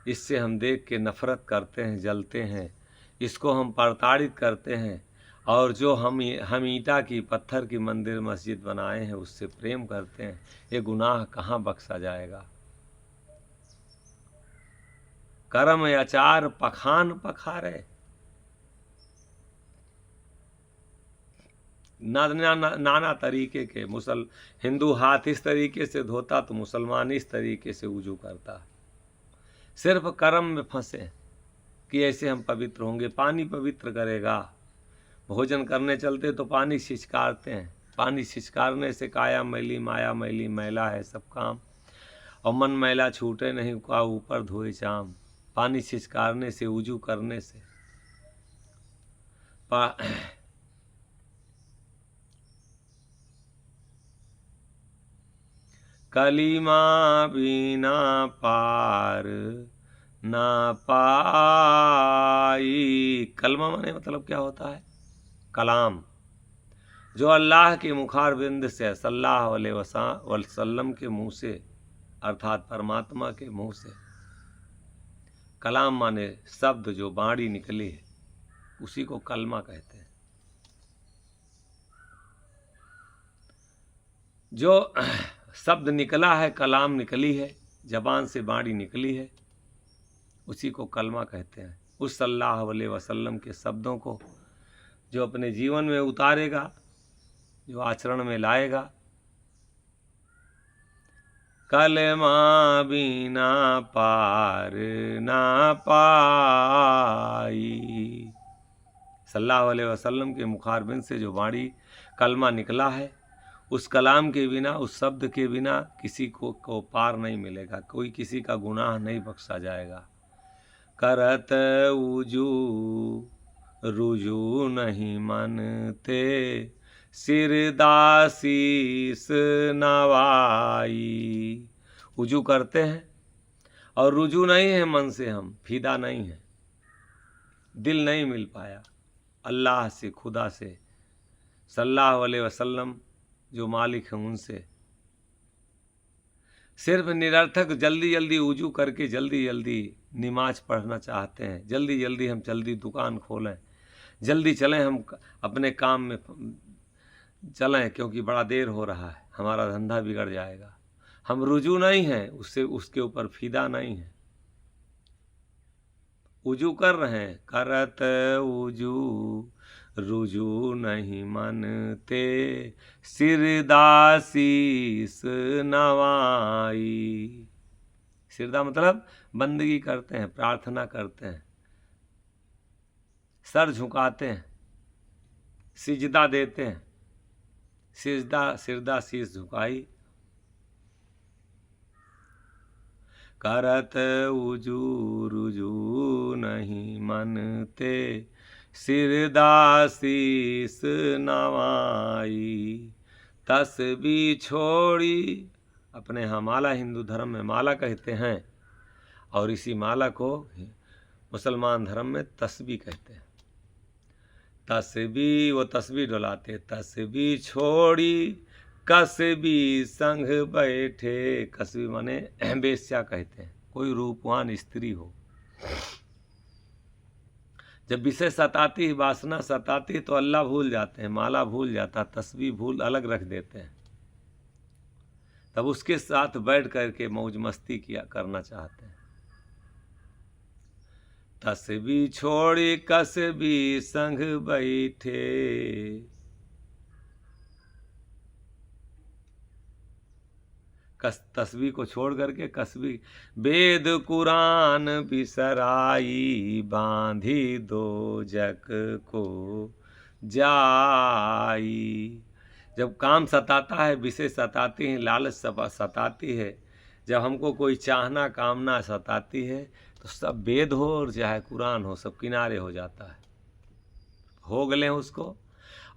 [SPEAKER 1] इससे हम देख के नफ़रत करते हैं, जलते हैं, इसको हम प्रताड़ित करते हैं। और जो हम ईंटा की, पत्थर की मंदिर मस्जिद बनाए हैं, उससे प्रेम करते हैं। ये गुनाह कहाँ बख्शा जाएगा। कर्म अचार पखान पखारे, नाना तरीके के हिंदू हाथ इस तरीके से धोता तो मुसलमान इस तरीके से वुजू करता। सिर्फ कर्म में फंसे कि ऐसे हम पवित्र होंगे। पानी पवित्र करेगा। भोजन करने चलते तो पानी छिछकारते हैं, पानी छिछकारने से काया मैली माया मैली मैला है सब काम, और मन मैला छूटे नहीं का ऊपर धोए चाम। पानी छिछकारने से, वुजू करने से कलीमा बिना पार ना पाई। कलमा माने मतलब क्या होता है? कलाम, जो अल्लाह के मुखार बिंद से, सल्लल्लाहु अलैहि वसल्लम के मुंह से, अर्थात परमात्मा के मुंह से, कलाम माने शब्द जो बाणी निकली है, उसी को कलमा कहते हैं। जो शब्द निकला है, कलाम निकली है, जबान से बाणी निकली है, उसी को कलमा कहते हैं। उस सल्लल्लाहु अलैहि वसल्लम के शब्दों को जो अपने जीवन में उतारेगा, जो आचरण में लाएगा, कलमा बिना पार ना पाई। सल्लल्लाहु अलैहि वसल्लम के मुखारबिंद से जो बाणी कलमा निकला है, उस कलाम के बिना, उस शब्द के बिना किसी को पार नहीं मिलेगा, कोई किसी का गुनाह नहीं बख्शा जाएगा। करत उजू रुजू नहीं मनते, सिरदासीस नवाई। उजू करते हैं और रुजू नहीं है मन से, हम फीदा नहीं है, दिल नहीं मिल पाया अल्लाह से, खुदा से, सल्लल्लाहु अलैहि वसल्लम जो मालिक हैं उनसे। सिर्फ निरर्थक जल्दी जल्दी वुजू करके जल्दी जल्दी नमाज पढ़ना चाहते हैं, जल्दी जल्दी हम दुकान खोलें, जल्दी चलें हम अपने काम में चलें, क्योंकि बड़ा देर हो रहा है, हमारा धंधा बिगड़ जाएगा। हम रुजू नहीं हैं, उससे उसके ऊपर फीदा नहीं है। उजू कर रहे हैं, करत उजू रुजू नहीं मनते, सिरदासीस नवाई। सिरदा मतलब बंदगी करते हैं, प्रार्थना करते हैं, सर झुकाते हैं, सिजदा देते हैं। सिरदा शीश झुकाई। करत उजू रुजू नहीं मनते, सिरदा शीस नवाई। तस्बी छोड़ी, अपने यहाँ माला, हिंदू धर्म में माला कहते हैं, और इसी माला को मुसलमान धर्म में तस्बी कहते हैं। तस्बी, वो तस्बी डोलाते, तस्बी छोड़ी कसबी संग बैठे। कसबी माने बेश्या कहते हैं, कोई रूपवान स्त्री हो। जब विषय सताती है, वासना सताती है, तो अल्लाह भूल जाते हैं, माला भूल जाता, तस्बी भूल अलग रख देते हैं। तब उसके साथ बैठ करके मौज मस्ती किया करना चाहते हैं। तस्बी छोड़ी कसबी संग बैठे, तस्बी को छोड़ करके कसबी। वेद कुरान बिसराई, बांधी दो जग को जाई। जब काम सताता है, विषय सताती है, लालच सताती है, जब हमको कोई चाहना कामना सताती है, तो सब वेद हो और चाहे कुरान हो, सब किनारे हो जाता है। भोग लें उसको,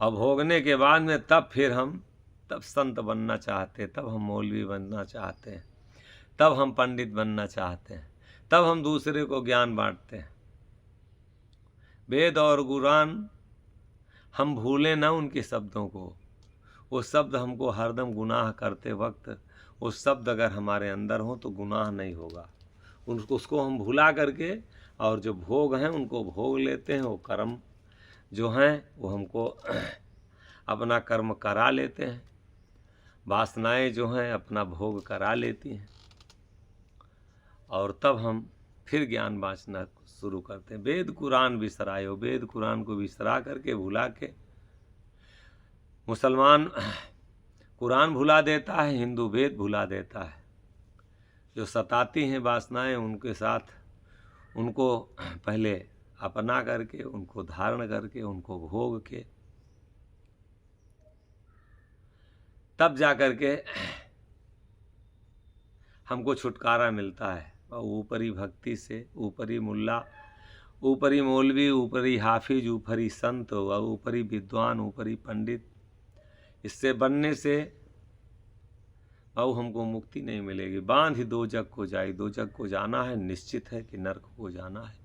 [SPEAKER 1] और भोगने के बाद में तब फिर हम तब संत बनना चाहते हैं, तब हम मौलवी बनना चाहते हैं, तब हम पंडित बनना चाहते हैं, तब हम दूसरे को ज्ञान बांटते हैं। वेद और कुरान हम भूलें ना उनके शब्दों को। वो शब्द हमको हरदम गुनाह करते वक्त, वो शब्द अगर हमारे अंदर हो तो गुनाह नहीं होगा। उसको हम भुला करके, और जो भोग हैं उनको भोग लेते हैं। वो कर्म जो हैं वो हमको अपना कर्म करा लेते हैं, वासनाएं जो हैं अपना भोग करा लेती हैं, और तब हम फिर ज्ञान बाँचना शुरू करते हैं। वेद कुरान बिसरायो, वेद कुरान को बिसरा करके, भुला के, मुसलमान कुरान भुला देता है, हिंदू वेद भुला देता है। जो सताती हैं वासनाएं, उनके साथ उनको पहले अपना करके, उनको धारण करके, उनको भोग के, तब जा कर के हमको छुटकारा मिलता है। और ऊपरी भक्ति से, ऊपरी मुल्ला, ऊपरी मौलवी, ऊपरी हाफिज, ऊपरी संत, ऊपरी विद्वान, ऊपरी पंडित, इससे बनने से हमको मुक्ति नहीं मिलेगी। बांध दो जग को जाई, दो जग को जाना है, निश्चित है कि नरक को जाना है।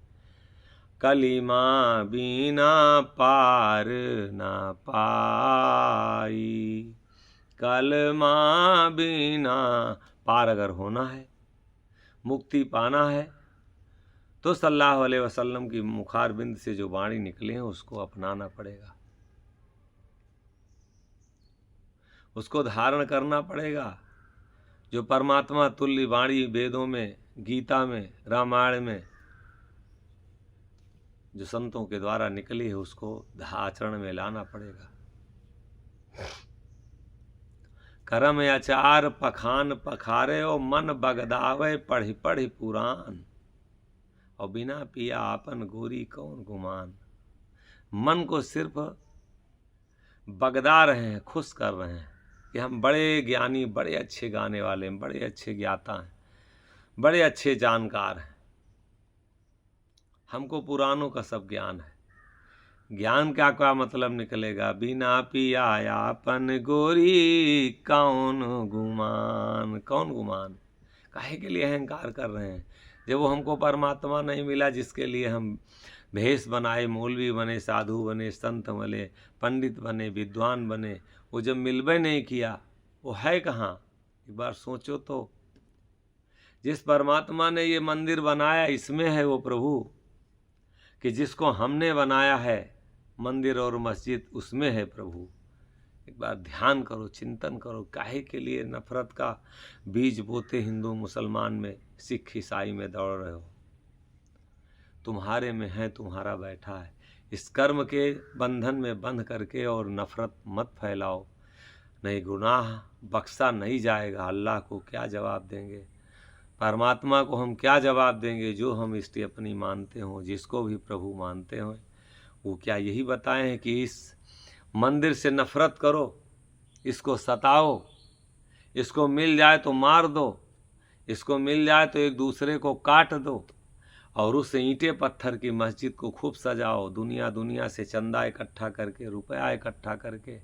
[SPEAKER 1] कलिमा बिना पार ना पाई, कलमा बिना पार अगर होना है, मुक्ति पाना है, तो सल्लल्लाहु अलैहि वसल्लम की मुखार बिंद से जो वाणी निकले हैं उसको अपनाना पड़ेगा, उसको धारण करना पड़ेगा। जो परमात्मा तुल्य वाणी वेदों में, गीता में, रामायण में जो संतों के द्वारा निकली है, उसको आचरण में लाना पड़ेगा। करम अचार पखान पखारे, और मन बगदावे पढ़ी पढ़ी पुराण, और बिना पिया आपन गोरी कौन गुमान। मन को सिर्फ बगदा रहे हैं, खुश कर रहे हैं कि हम बड़े ज्ञानी, बड़े अच्छे गाने वाले हैं, बड़े अच्छे ज्ञाता हैं, बड़े अच्छे जानकार हैं, हमको पुराणों का सब ज्ञान है। ज्ञान का क्या मतलब निकलेगा? बिना पिया आपन गोरी कौन गुमान। कौन गुमान? काहे के लिए अहंकार कर रहे हैं? जब वो हमको परमात्मा नहीं मिला, जिसके लिए हम भेष बनाए, मौलवी बने, साधु बने, संत बने, पंडित बने, विद्वान बने, वो जब मिलबे नहीं किया, वो है कहाँ? एक बार सोचो तो। जिस परमात्मा ने ये मंदिर बनाया, इसमें है वो प्रभु, कि जिसको हमने बनाया है मंदिर और मस्जिद, उसमें है प्रभु। एक बार ध्यान करो, चिंतन करो, काहे के लिए नफरत का बीज बोते हिंदू मुसलमान में, सिख ईसाई में दौड़ रहे हो? तुम्हारे में है, तुम्हारा बैठा है। इस कर्म के बंधन में बंध करके और नफरत मत फैलाओ, नहीं गुनाह बख्शा नहीं जाएगा। अल्लाह को क्या जवाब देंगे, परमात्मा को हम क्या जवाब देंगे? जो हम इष्ट अपनी मानते हों, जिसको भी प्रभु मानते हों, वो क्या यही बताए हैं कि इस मंदिर से नफरत करो, इसको सताओ, इसको मिल जाए तो मार दो, इसको मिल जाए तो एक दूसरे को काट दो, और उस ईंटे पत्थर की मस्जिद को खूब सजाओ, दुनिया दुनिया से चंदा इकट्ठा करके, रुपया इकट्ठा करके,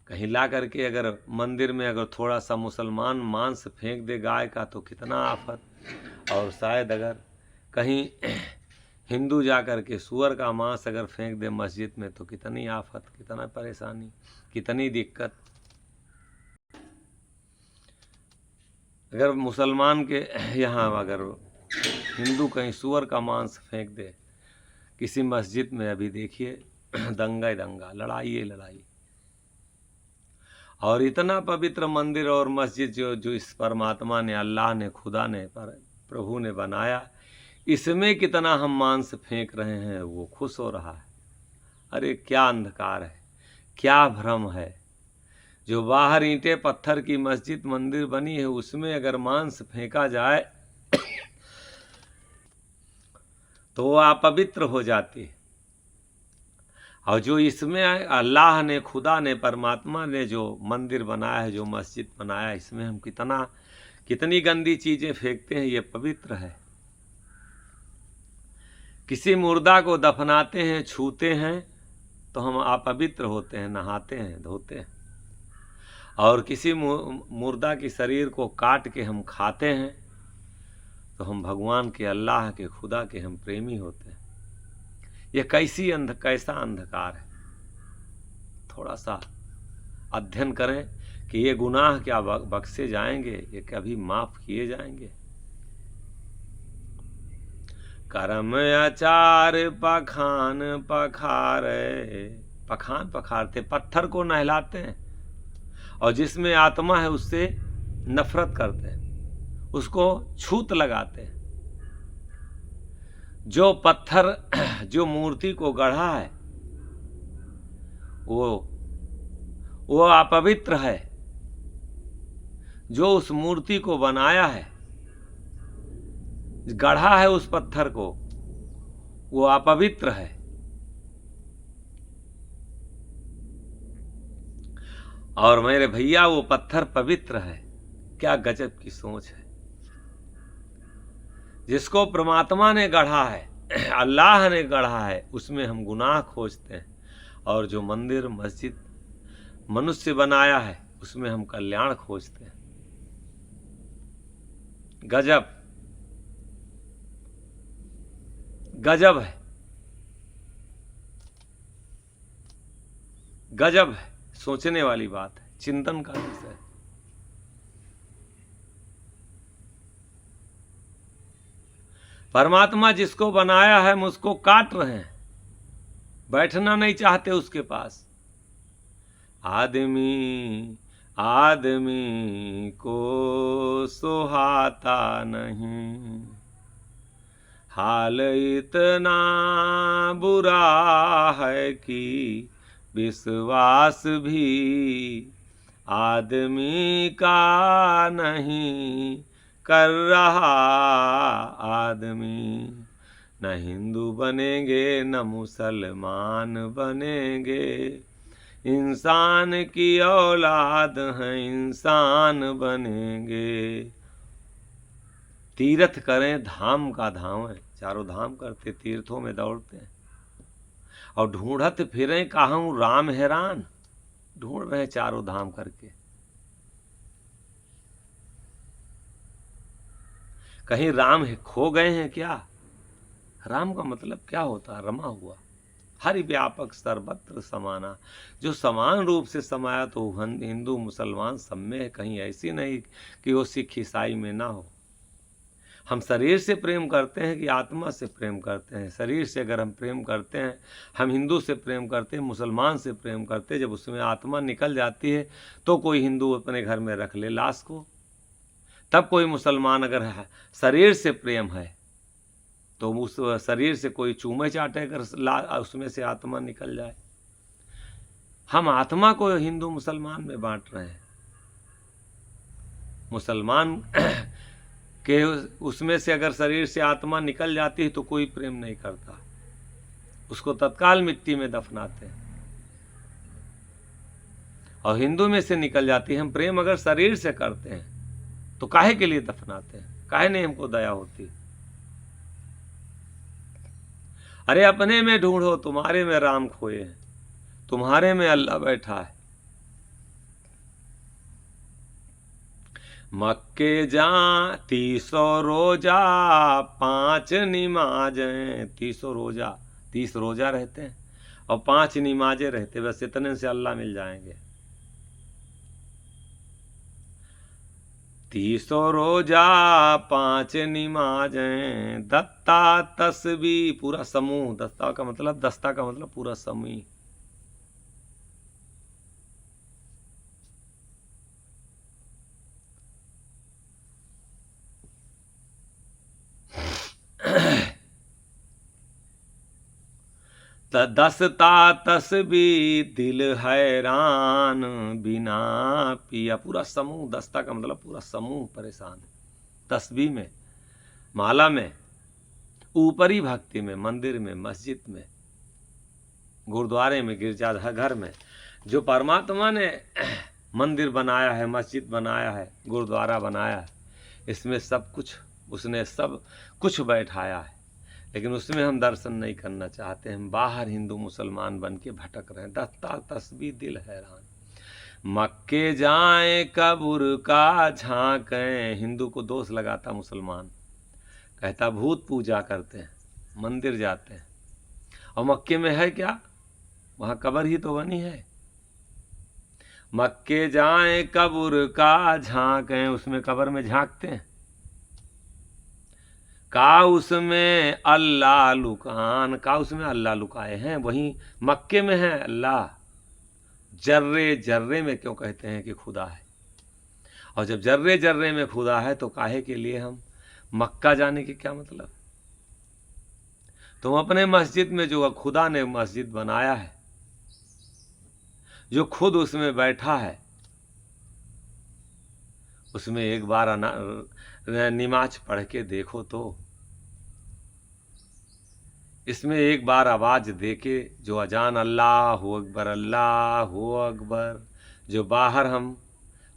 [SPEAKER 1] कहीं ला करके अगर मंदिर में अगर थोड़ा सा मुसलमान मांस फेंक दे गाय का तो कितना आफत, और शायद अगर कहीं हिंदू जा कर के सूअर का मांस अगर फेंक दे मस्जिद में तो कितनी आफत, कितना परेशानी, कितनी दिक्कत। अगर मुसलमान के यहाँ अगर हिंदू कहीं सूअर का मांस फेंक दे किसी मस्जिद में, अभी देखिए दंगा ही दंगा, लड़ाई ही लड़ाई। और इतना पवित्र मंदिर और मस्जिद जो इस परमात्मा ने, अल्लाह ने, खुदा ने, प्रभु ने बनाया, इसमें कितना हम मांस फेंक रहे हैं, वो खुश हो रहा है। अरे क्या अंधकार है, क्या भ्रम है। जो बाहर ईंटे पत्थर की मस्जिद मंदिर बनी है, उसमें अगर मांस फेंका जाए तो वो अपवित्र हो जाती है। और जो इसमें अल्लाह ने, खुदा ने, परमात्मा ने जो मंदिर बनाया है, जो मस्जिद बनाया है, इसमें हम कितनी गंदी चीज़ें फेंकते हैं, ये पवित्र है। किसी मुर्दा को दफनाते हैं, छूते हैं तो हम अपवित्र होते हैं, नहाते हैं, धोते हैं। और किसी मुर्दा की शरीर को काट के हम खाते हैं तो हम भगवान के, अल्लाह के, खुदा के हम प्रेमी होते हैं। ये कैसा अंधकार है। थोड़ा सा अध्ययन करें कि ये गुनाह क्या बख्शे जाएंगे, ये कभी माफ किए जाएंगे। कर्म आचार पखान पखारे, पखान पखारते, पत्थर को नहलाते हैं, और जिसमें आत्मा है उससे नफरत करते हैं, उसको छूत लगाते हैं। जो पत्थर, जो मूर्ति को गढ़ा है, वो अपवित्र है। जो उस मूर्ति को बनाया है, गढ़ा है उस पत्थर को, वो अपवित्र है। और मेरे भैया वो पत्थर पवित्र है। क्या गजब की सोच है। जिसको परमात्मा ने गढ़ा है, अल्लाह ने गढ़ा है, उसमें हम गुनाह खोजते हैं, और जो मंदिर मस्जिद मनुष्य बनाया है उसमें हम कल्याण खोजते हैं। गजब गजब है, गजब है, सोचने वाली बात है, चिंतन का विषय है। परमात्मा जिसको बनाया है, हम उसको काट रहे हैं, बैठना नहीं चाहते उसके पास। आदमी आदमी को सुहाता नहीं, हाल इतना बुरा है कि विश्वास भी आदमी का नहीं कर रहा। आदमी न हिंदू बनेंगे न मुसलमान बनेंगे, इंसान की औलाद हैं, इंसान बनेंगे। तीर्थ करें, धाम का धाम है, चारों धाम करते, तीर्थों में दौड़ते हैं, और ढूंढत फिरें कहूँ राम हैरान, ढूंढ रहे चारों धाम करके। कहीं राम खो गए हैं क्या? राम का मतलब क्या होता है? रमा हुआ, हरि व्यापक सर्वत्र समाना। जो समान रूप से समाया तो हिंदू मुसलमान सब में है, कहीं ऐसी नहीं कि वो सिख ईसाई में ना हो। हम शरीर से प्रेम करते हैं कि आत्मा से प्रेम करते हैं? शरीर से अगर हम प्रेम करते हैं, हम हिंदू से प्रेम करते हैं, मुसलमान से प्रेम करते हैं, जब उसमें आत्मा निकल जाती है तो कोई हिंदू अपने घर में रख ले लाश को, तब कोई मुसलमान अगर है, शरीर से प्रेम है तो उस शरीर से कोई चूमे चाटे अगर उसमें से आत्मा निकल जाए। हम आत्मा को हिंदू मुसलमान में बांट रहे हैं। मुसलमान के उसमें से अगर शरीर से आत्मा निकल जाती है तो कोई प्रेम नहीं करता, उसको तत्काल मिट्टी में दफनाते हैं। और हिंदू में से निकल जाती है, हम प्रेम अगर शरीर से करते हैं तो काहे के लिए दफनाते हैं? काहे नहीं हमको दया होती? अरे अपने में ढूंढो, तुम्हारे में राम खोए हैं, तुम्हारे में अल्लाह बैठा है। मक्के जा 300 रोजा 5 नमाजें, 300 रोजा, 30 रोजा रहते हैं और 5 नमाजें रहते, बस इतने से अल्लाह मिल जाएंगे। 300 रोजा 5 नमाजें, दत्ता तस्बीह, पूरा समूह, दस्ता का मतलब पूरा समूह। दसता तस्बीह दिल हैरान बिना पिया, पूरा समूह, दस्ता का मतलब पूरा समूह परेशान। तस्बीह में, माला में, ऊपरी भक्ति में, मंदिर में, मस्जिद में, गुरुद्वारे में, गिरजाघर में, जो परमात्मा ने मंदिर बनाया है, मस्जिद बनाया है, गुरुद्वारा बनाया है, इसमें सब कुछ उसने सब कुछ बैठाया है, लेकिन उसमें हम दर्शन नहीं करना चाहते। हम बाहर हिंदू मुसलमान बन के भटक रहे हैं। दस्ता तस्बीह दिल हैरान, मक्के जाएं कब्र का झांकें। हिंदू को दोष लगाता मुसलमान, कहता भूत पूजा करते हैं, मंदिर जाते हैं, और मक्के में है क्या? वहाँ कब्र ही तो बनी है। मक्के जाएं कब्र का झांकें, उसमें कब्र में झांकते हैं। का उसमें अल्लाह लुकान, का उसमें अल्लाह लुकाए हैं, वहीं मक्के में है अल्लाह। जर्रे जर्रे में क्यों कहते हैं कि खुदा है? और जब जर्रे जर्रे में खुदा है तो काहे के लिए हम मक्का जाने के क्या मतलब? तुम अपने मस्जिद में जो खुदा ने मस्जिद बनाया है, जो खुद उसमें बैठा है, उसमें एक बार नमाज पढ़ के देखो तो। इसमें एक बार आवाज देके जो अजान अल्लाहु अकबर जो बाहर हम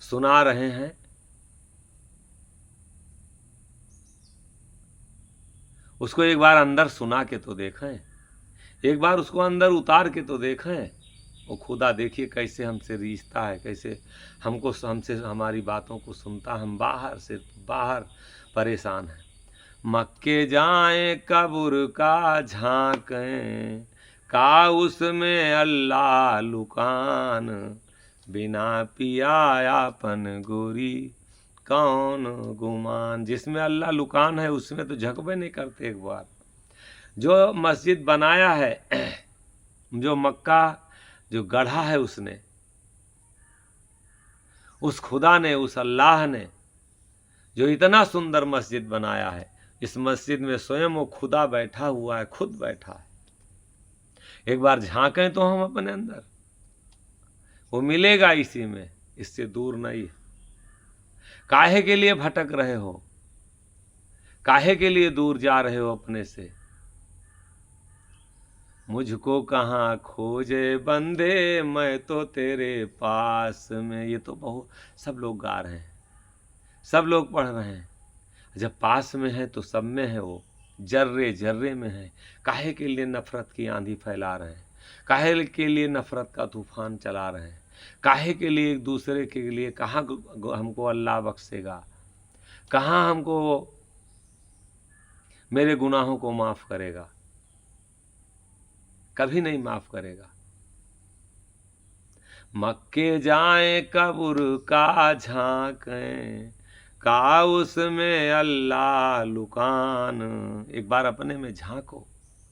[SPEAKER 1] सुना रहे हैं, उसको एक बार अंदर सुना के तो देखें, एक बार उसको अंदर उतार के तो देखें। वो खुदा देखिए कैसे हमसे रिश्ता है, कैसे हमसे हमारी बातों को सुनता। हम बाहर परेशान हैं। मक्के जाएं कब्र का झांकें, का उसमें अल्लाह लुकान, बिना पिया आपन गोरी कौन गुमान। जिसमें अल्लाह लुकान है उसमें तो झकबे नहीं करते एक बार। जो मस्जिद बनाया है, जो मक्का जो गढ़ा है, उसने, उस खुदा ने, उस अल्लाह ने जो इतना सुंदर मस्जिद बनाया है, इस मस्जिद में स्वयं वो खुदा बैठा हुआ है, खुद बैठा है। एक बार झांकें तो हम अपने अंदर, वो मिलेगा इसी में, इससे दूर नहीं है। काहे के लिए भटक रहे हो? काहे के लिए दूर जा रहे हो अपने से? मुझको कहाँ खोजे बंदे, मैं तो तेरे पास में। ये तो बहुत सब लोग गा रहे हैं, सब लोग पढ़ रहे हैं। जब पास में है तो सब में है, वो जर्रे जर्रे में है। काहे के लिए नफरत की आंधी फैला रहे हैं? काहे के लिए नफरत का तूफान चला रहे हैं? काहे के लिए एक दूसरे के लिए? कहाँ हमको अल्लाह बख्शेगा? कहाँ हमको मेरे गुनाहों को माफ़ करेगा? कभी नहीं माफ़ करेगा। मक्के जाएं कब्र का झांकें, का उसमें अल्लाह लुकान। एक बार अपने में झांको,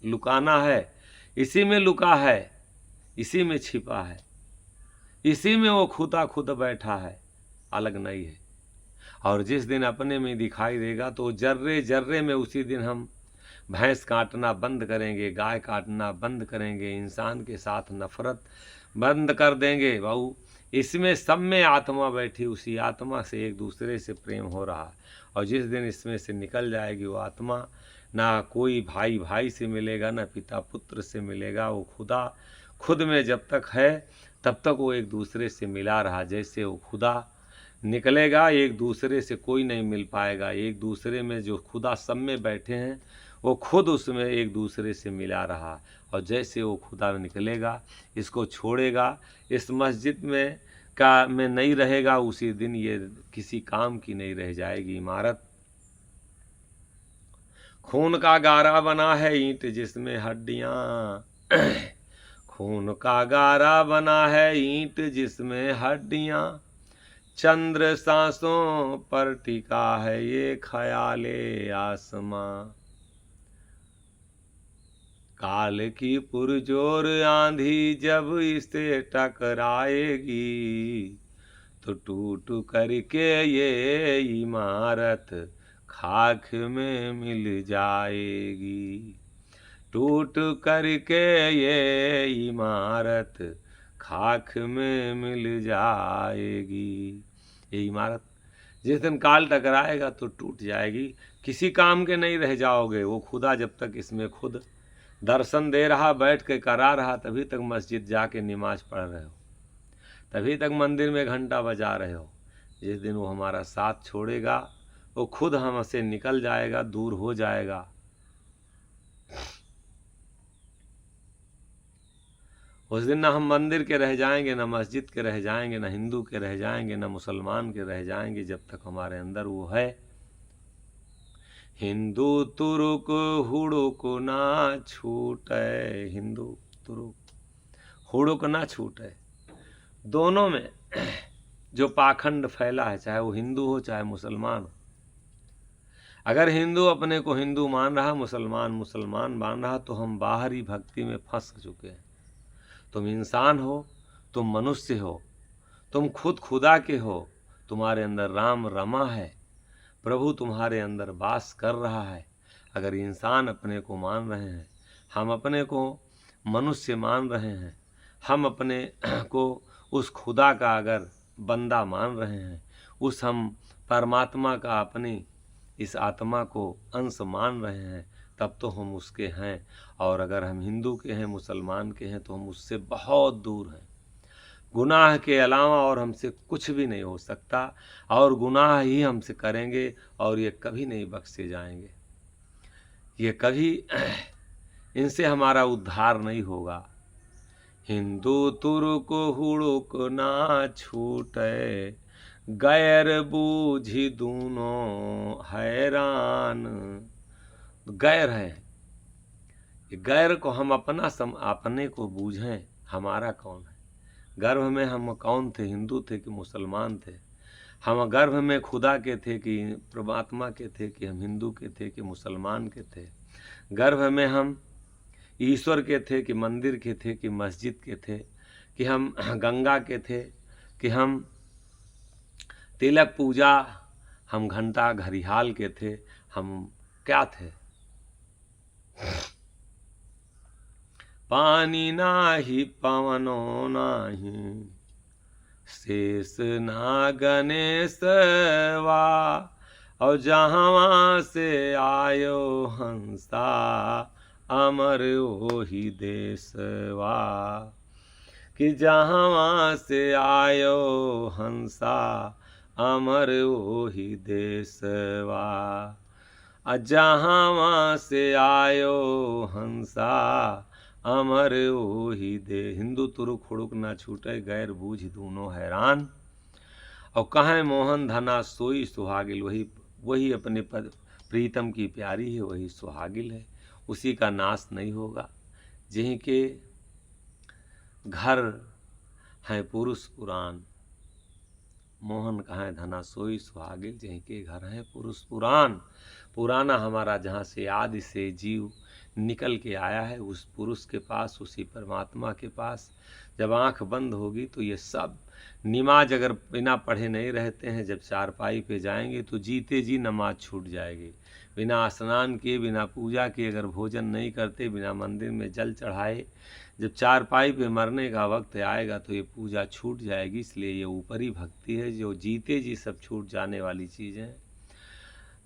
[SPEAKER 1] लुकाना है, इसी में लुका है, इसी में छिपा है, इसी में वो खुदा खुद बैठा है, अलग नहीं है। और जिस दिन अपने में दिखाई देगा तो जर्रे जर्रे में उसी दिन हम भैंस काटना बंद करेंगे, गाय काटना बंद करेंगे, इंसान के साथ नफरत बंद कर देंगे। भाऊ इसमें सब में आत्मा बैठी, उसी आत्मा से एक दूसरे से प्रेम हो रहा है। और जिस दिन इसमें से निकल जाएगी वो आत्मा, ना कोई भाई भाई से मिलेगा, ना पिता पुत्र से मिलेगा। वो खुदा खुद में जब तक है तब तक वो एक दूसरे से मिला रहा। जैसे वो खुदा निकलेगा एक दूसरे से कोई नहीं मिल पाएगा। एक दूसरे में जो खुदा सब में बैठे हैं वो खुद उसमें एक दूसरे से मिला रहा। और जैसे वो खुदा निकलेगा, इसको छोड़ेगा, इस मस्जिद में नहीं रहेगा, उसी दिन ये किसी काम की नहीं रह जाएगी इमारत। खून का गारा बना है ईंट जिसमें हड्डियाँ खून का गारा बना है ईंट जिसमें हड्डियाँ, चंद्र सांसों पर टिका है ये ख्याले आसमां। काल की पुरजोर आंधी जब इसे टकराएगी तो टूट करके ये इमारत खाक में मिल जाएगी। टूट करके ये इमारत खाक में मिल जाएगी। ये इमारत जिस दिन काल टकराएगा तो टूट जाएगी, किसी काम के नहीं रह जाओगे। वो खुदा जब तक इसमें खुद दर्शन दे रहा, बैठ के करा रहा, तभी तक मस्जिद जाके नमाज पढ़ रहे हो, तभी तक मंदिर में घंटा बजा रहे हो। जिस दिन वो हमारा साथ छोड़ेगा, वो खुद हमसे निकल जाएगा, दूर हो जाएगा। उस दिन ना हम मंदिर के रह जाएंगे, ना मस्जिद के रह जाएंगे, ना हिंदू के रह जाएंगे, ना मुसलमान के रह जाएंगे, जब तक हमारे अंदर वो है। हिंदू तुरुक हुड़ुक ना छूटे, हिंदू तुरुक हुड़ुक ना छूटे। दोनों में जो पाखंड फैला है, चाहे वो हिंदू हो चाहे मुसलमान हो। अगर हिंदू अपने को हिंदू मान रहा, मुसलमान मुसलमान मान रहा, तो हम बाहरी भक्ति में फंस चुके हैं। तुम इंसान हो, तुम मनुष्य हो, तुम खुद खुदा के हो, तुम्हारे अंदर राम रमा है, प्रभु तुम्हारे अंदर वास कर रहा है। अगर इंसान अपने को मान रहे हैं, हम अपने को मनुष्य मान रहे हैं, हम अपने को उस खुदा का अगर बंदा मान रहे हैं, उस हम परमात्मा का अपनी इस आत्मा को अंश मान रहे हैं, तब तो हम उसके हैं। और अगर हम हिंदू के हैं, मुसलमान के हैं, तो हम उससे बहुत दूर हैं। गुनाह के अलावा और हमसे कुछ भी नहीं हो सकता, और गुनाह ही हमसे करेंगे, और ये कभी नहीं बख्शे जाएंगे। ये कभी इनसे हमारा उद्धार नहीं होगा। हिंदू तुरुक हुड़ुक ना छूटे, गैर बूझी दूनों हैरान। गैर है, गैर को हम अपने को बूझें, हमारा कौन है। गर्भ में हम कौन थे, हिंदू थे कि मुसलमान थे। हम गर्भ में खुदा के थे कि परमात्मा के थे, कि हम हिंदू के थे कि मुसलमान के थे। गर्भ में हम ईश्वर के थे कि मंदिर के थे कि मस्जिद के थे, कि हम गंगा के थे, कि हम तिलक पूजा, हम घंटा घड़ियाल के थे, हम क्या थे। पानी नाही पवनो नाही, शेष ना गणेशवा, और जहाँ से आयो हंसा, अमर ओही देशवा। कि जहाँ से आयो हंसा, अमर ओही देशवा। जहाँ से आयो हंसा, अमर ओही दे। हिंदू तुरुक हुड़ुक ना छूटे, गैर बूझ दूनों हैरान। और कहें मोहन धना सोई सुहागिल, वही अपने प्रीतम की प्यारी है, वही सुहागिल है, उसी का नाश नहीं होगा। जिहीं के घर हैं पुरुष पुराण, मोहन कहाँ धना सोई सुहागिल, जहीं के घर हैं पुरुष पुराण। पुराना हमारा जहाँ से आदि से जीव निकल के आया है, उस पुरुष के पास, उसी परमात्मा के पास जब आंख बंद होगी तो ये सब नमाज अगर बिना पढ़े नहीं रहते हैं, जब चारपाई पे जाएंगे तो जीते जी नमाज छूट जाएगी। बिना स्नान किए, बिना पूजा किए अगर भोजन नहीं करते, बिना मंदिर में जल चढ़ाए, जब चारपाई पे मरने का वक्त आएगा तो ये पूजा छूट जाएगी। इसलिए ये ऊपरी भक्ति है जो जीते जी सब छूट जाने वाली चीज़ है।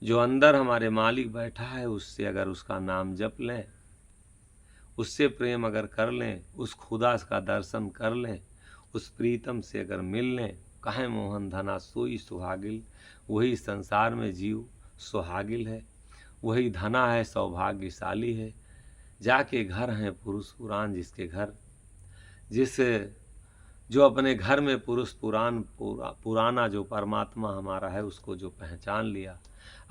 [SPEAKER 1] जो अंदर हमारे मालिक बैठा है, उससे अगर उसका नाम जप लें, उससे प्रेम अगर कर लें, उस खुदा का दर्शन कर लें, उस प्रीतम से अगर मिल लें, कहें मोहन धना सोई सुहागिल, वही संसार में जीव सुहागिल है, वही धना है, सौभाग्यशाली है। जाके घर हैं पुरुष पुराण, जिसके घर, जो अपने घर में पुरुष पुराना जो परमात्मा हमारा है, उसको जो पहचान लिया,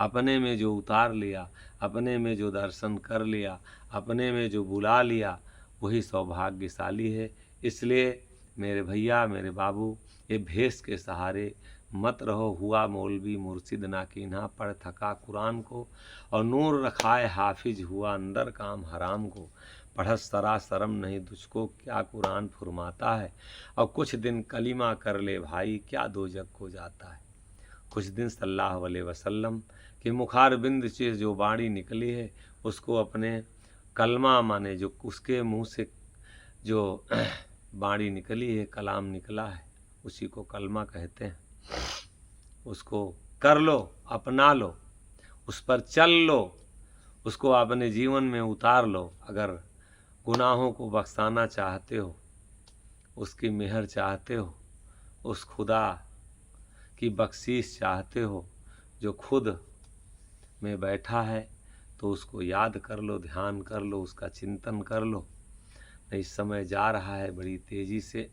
[SPEAKER 1] अपने में जो उतार लिया, अपने में जो दर्शन कर लिया, अपने में जो बुला लिया, वही सौभाग्यशाली है। इसलिए मेरे भैया, मेरे बाबू, ये भेष के सहारे मत रहो। हुआ मौलवी मुर्शिद ना कीन्हा, पढ़ थका कुरान को, और नूर रखाए हाफिज, हुआ अंदर काम हराम को। पढ़स सरा शरम नहीं तुझको, क्या कुरान फुरमाता है, और कुछ दिन कलीमा कर ले भाई, क्या दोजक को जाता है। कुछ दिन सल्लल्लाहु अलैहि वसल्लम के मुखार बिंद से जो बाणी निकली है, उसको अपने कलमा माने, जो उसके मुंह से जो बाणी निकली है, कलाम निकला है, उसी को कलमा कहते हैं। उसको कर लो, अपना लो, उस पर चल लो, उसको अपने जीवन में उतार लो। अगर गुनाहों को बख्शाना चाहते हो, उसकी मेहर चाहते हो, उस खुदा की बख्शीश चाहते हो जो खुद में बैठा है, तो उसको याद कर लो, ध्यान कर लो, उसका चिंतन कर लो। नहीं, समय जा रहा है बड़ी तेज़ी से।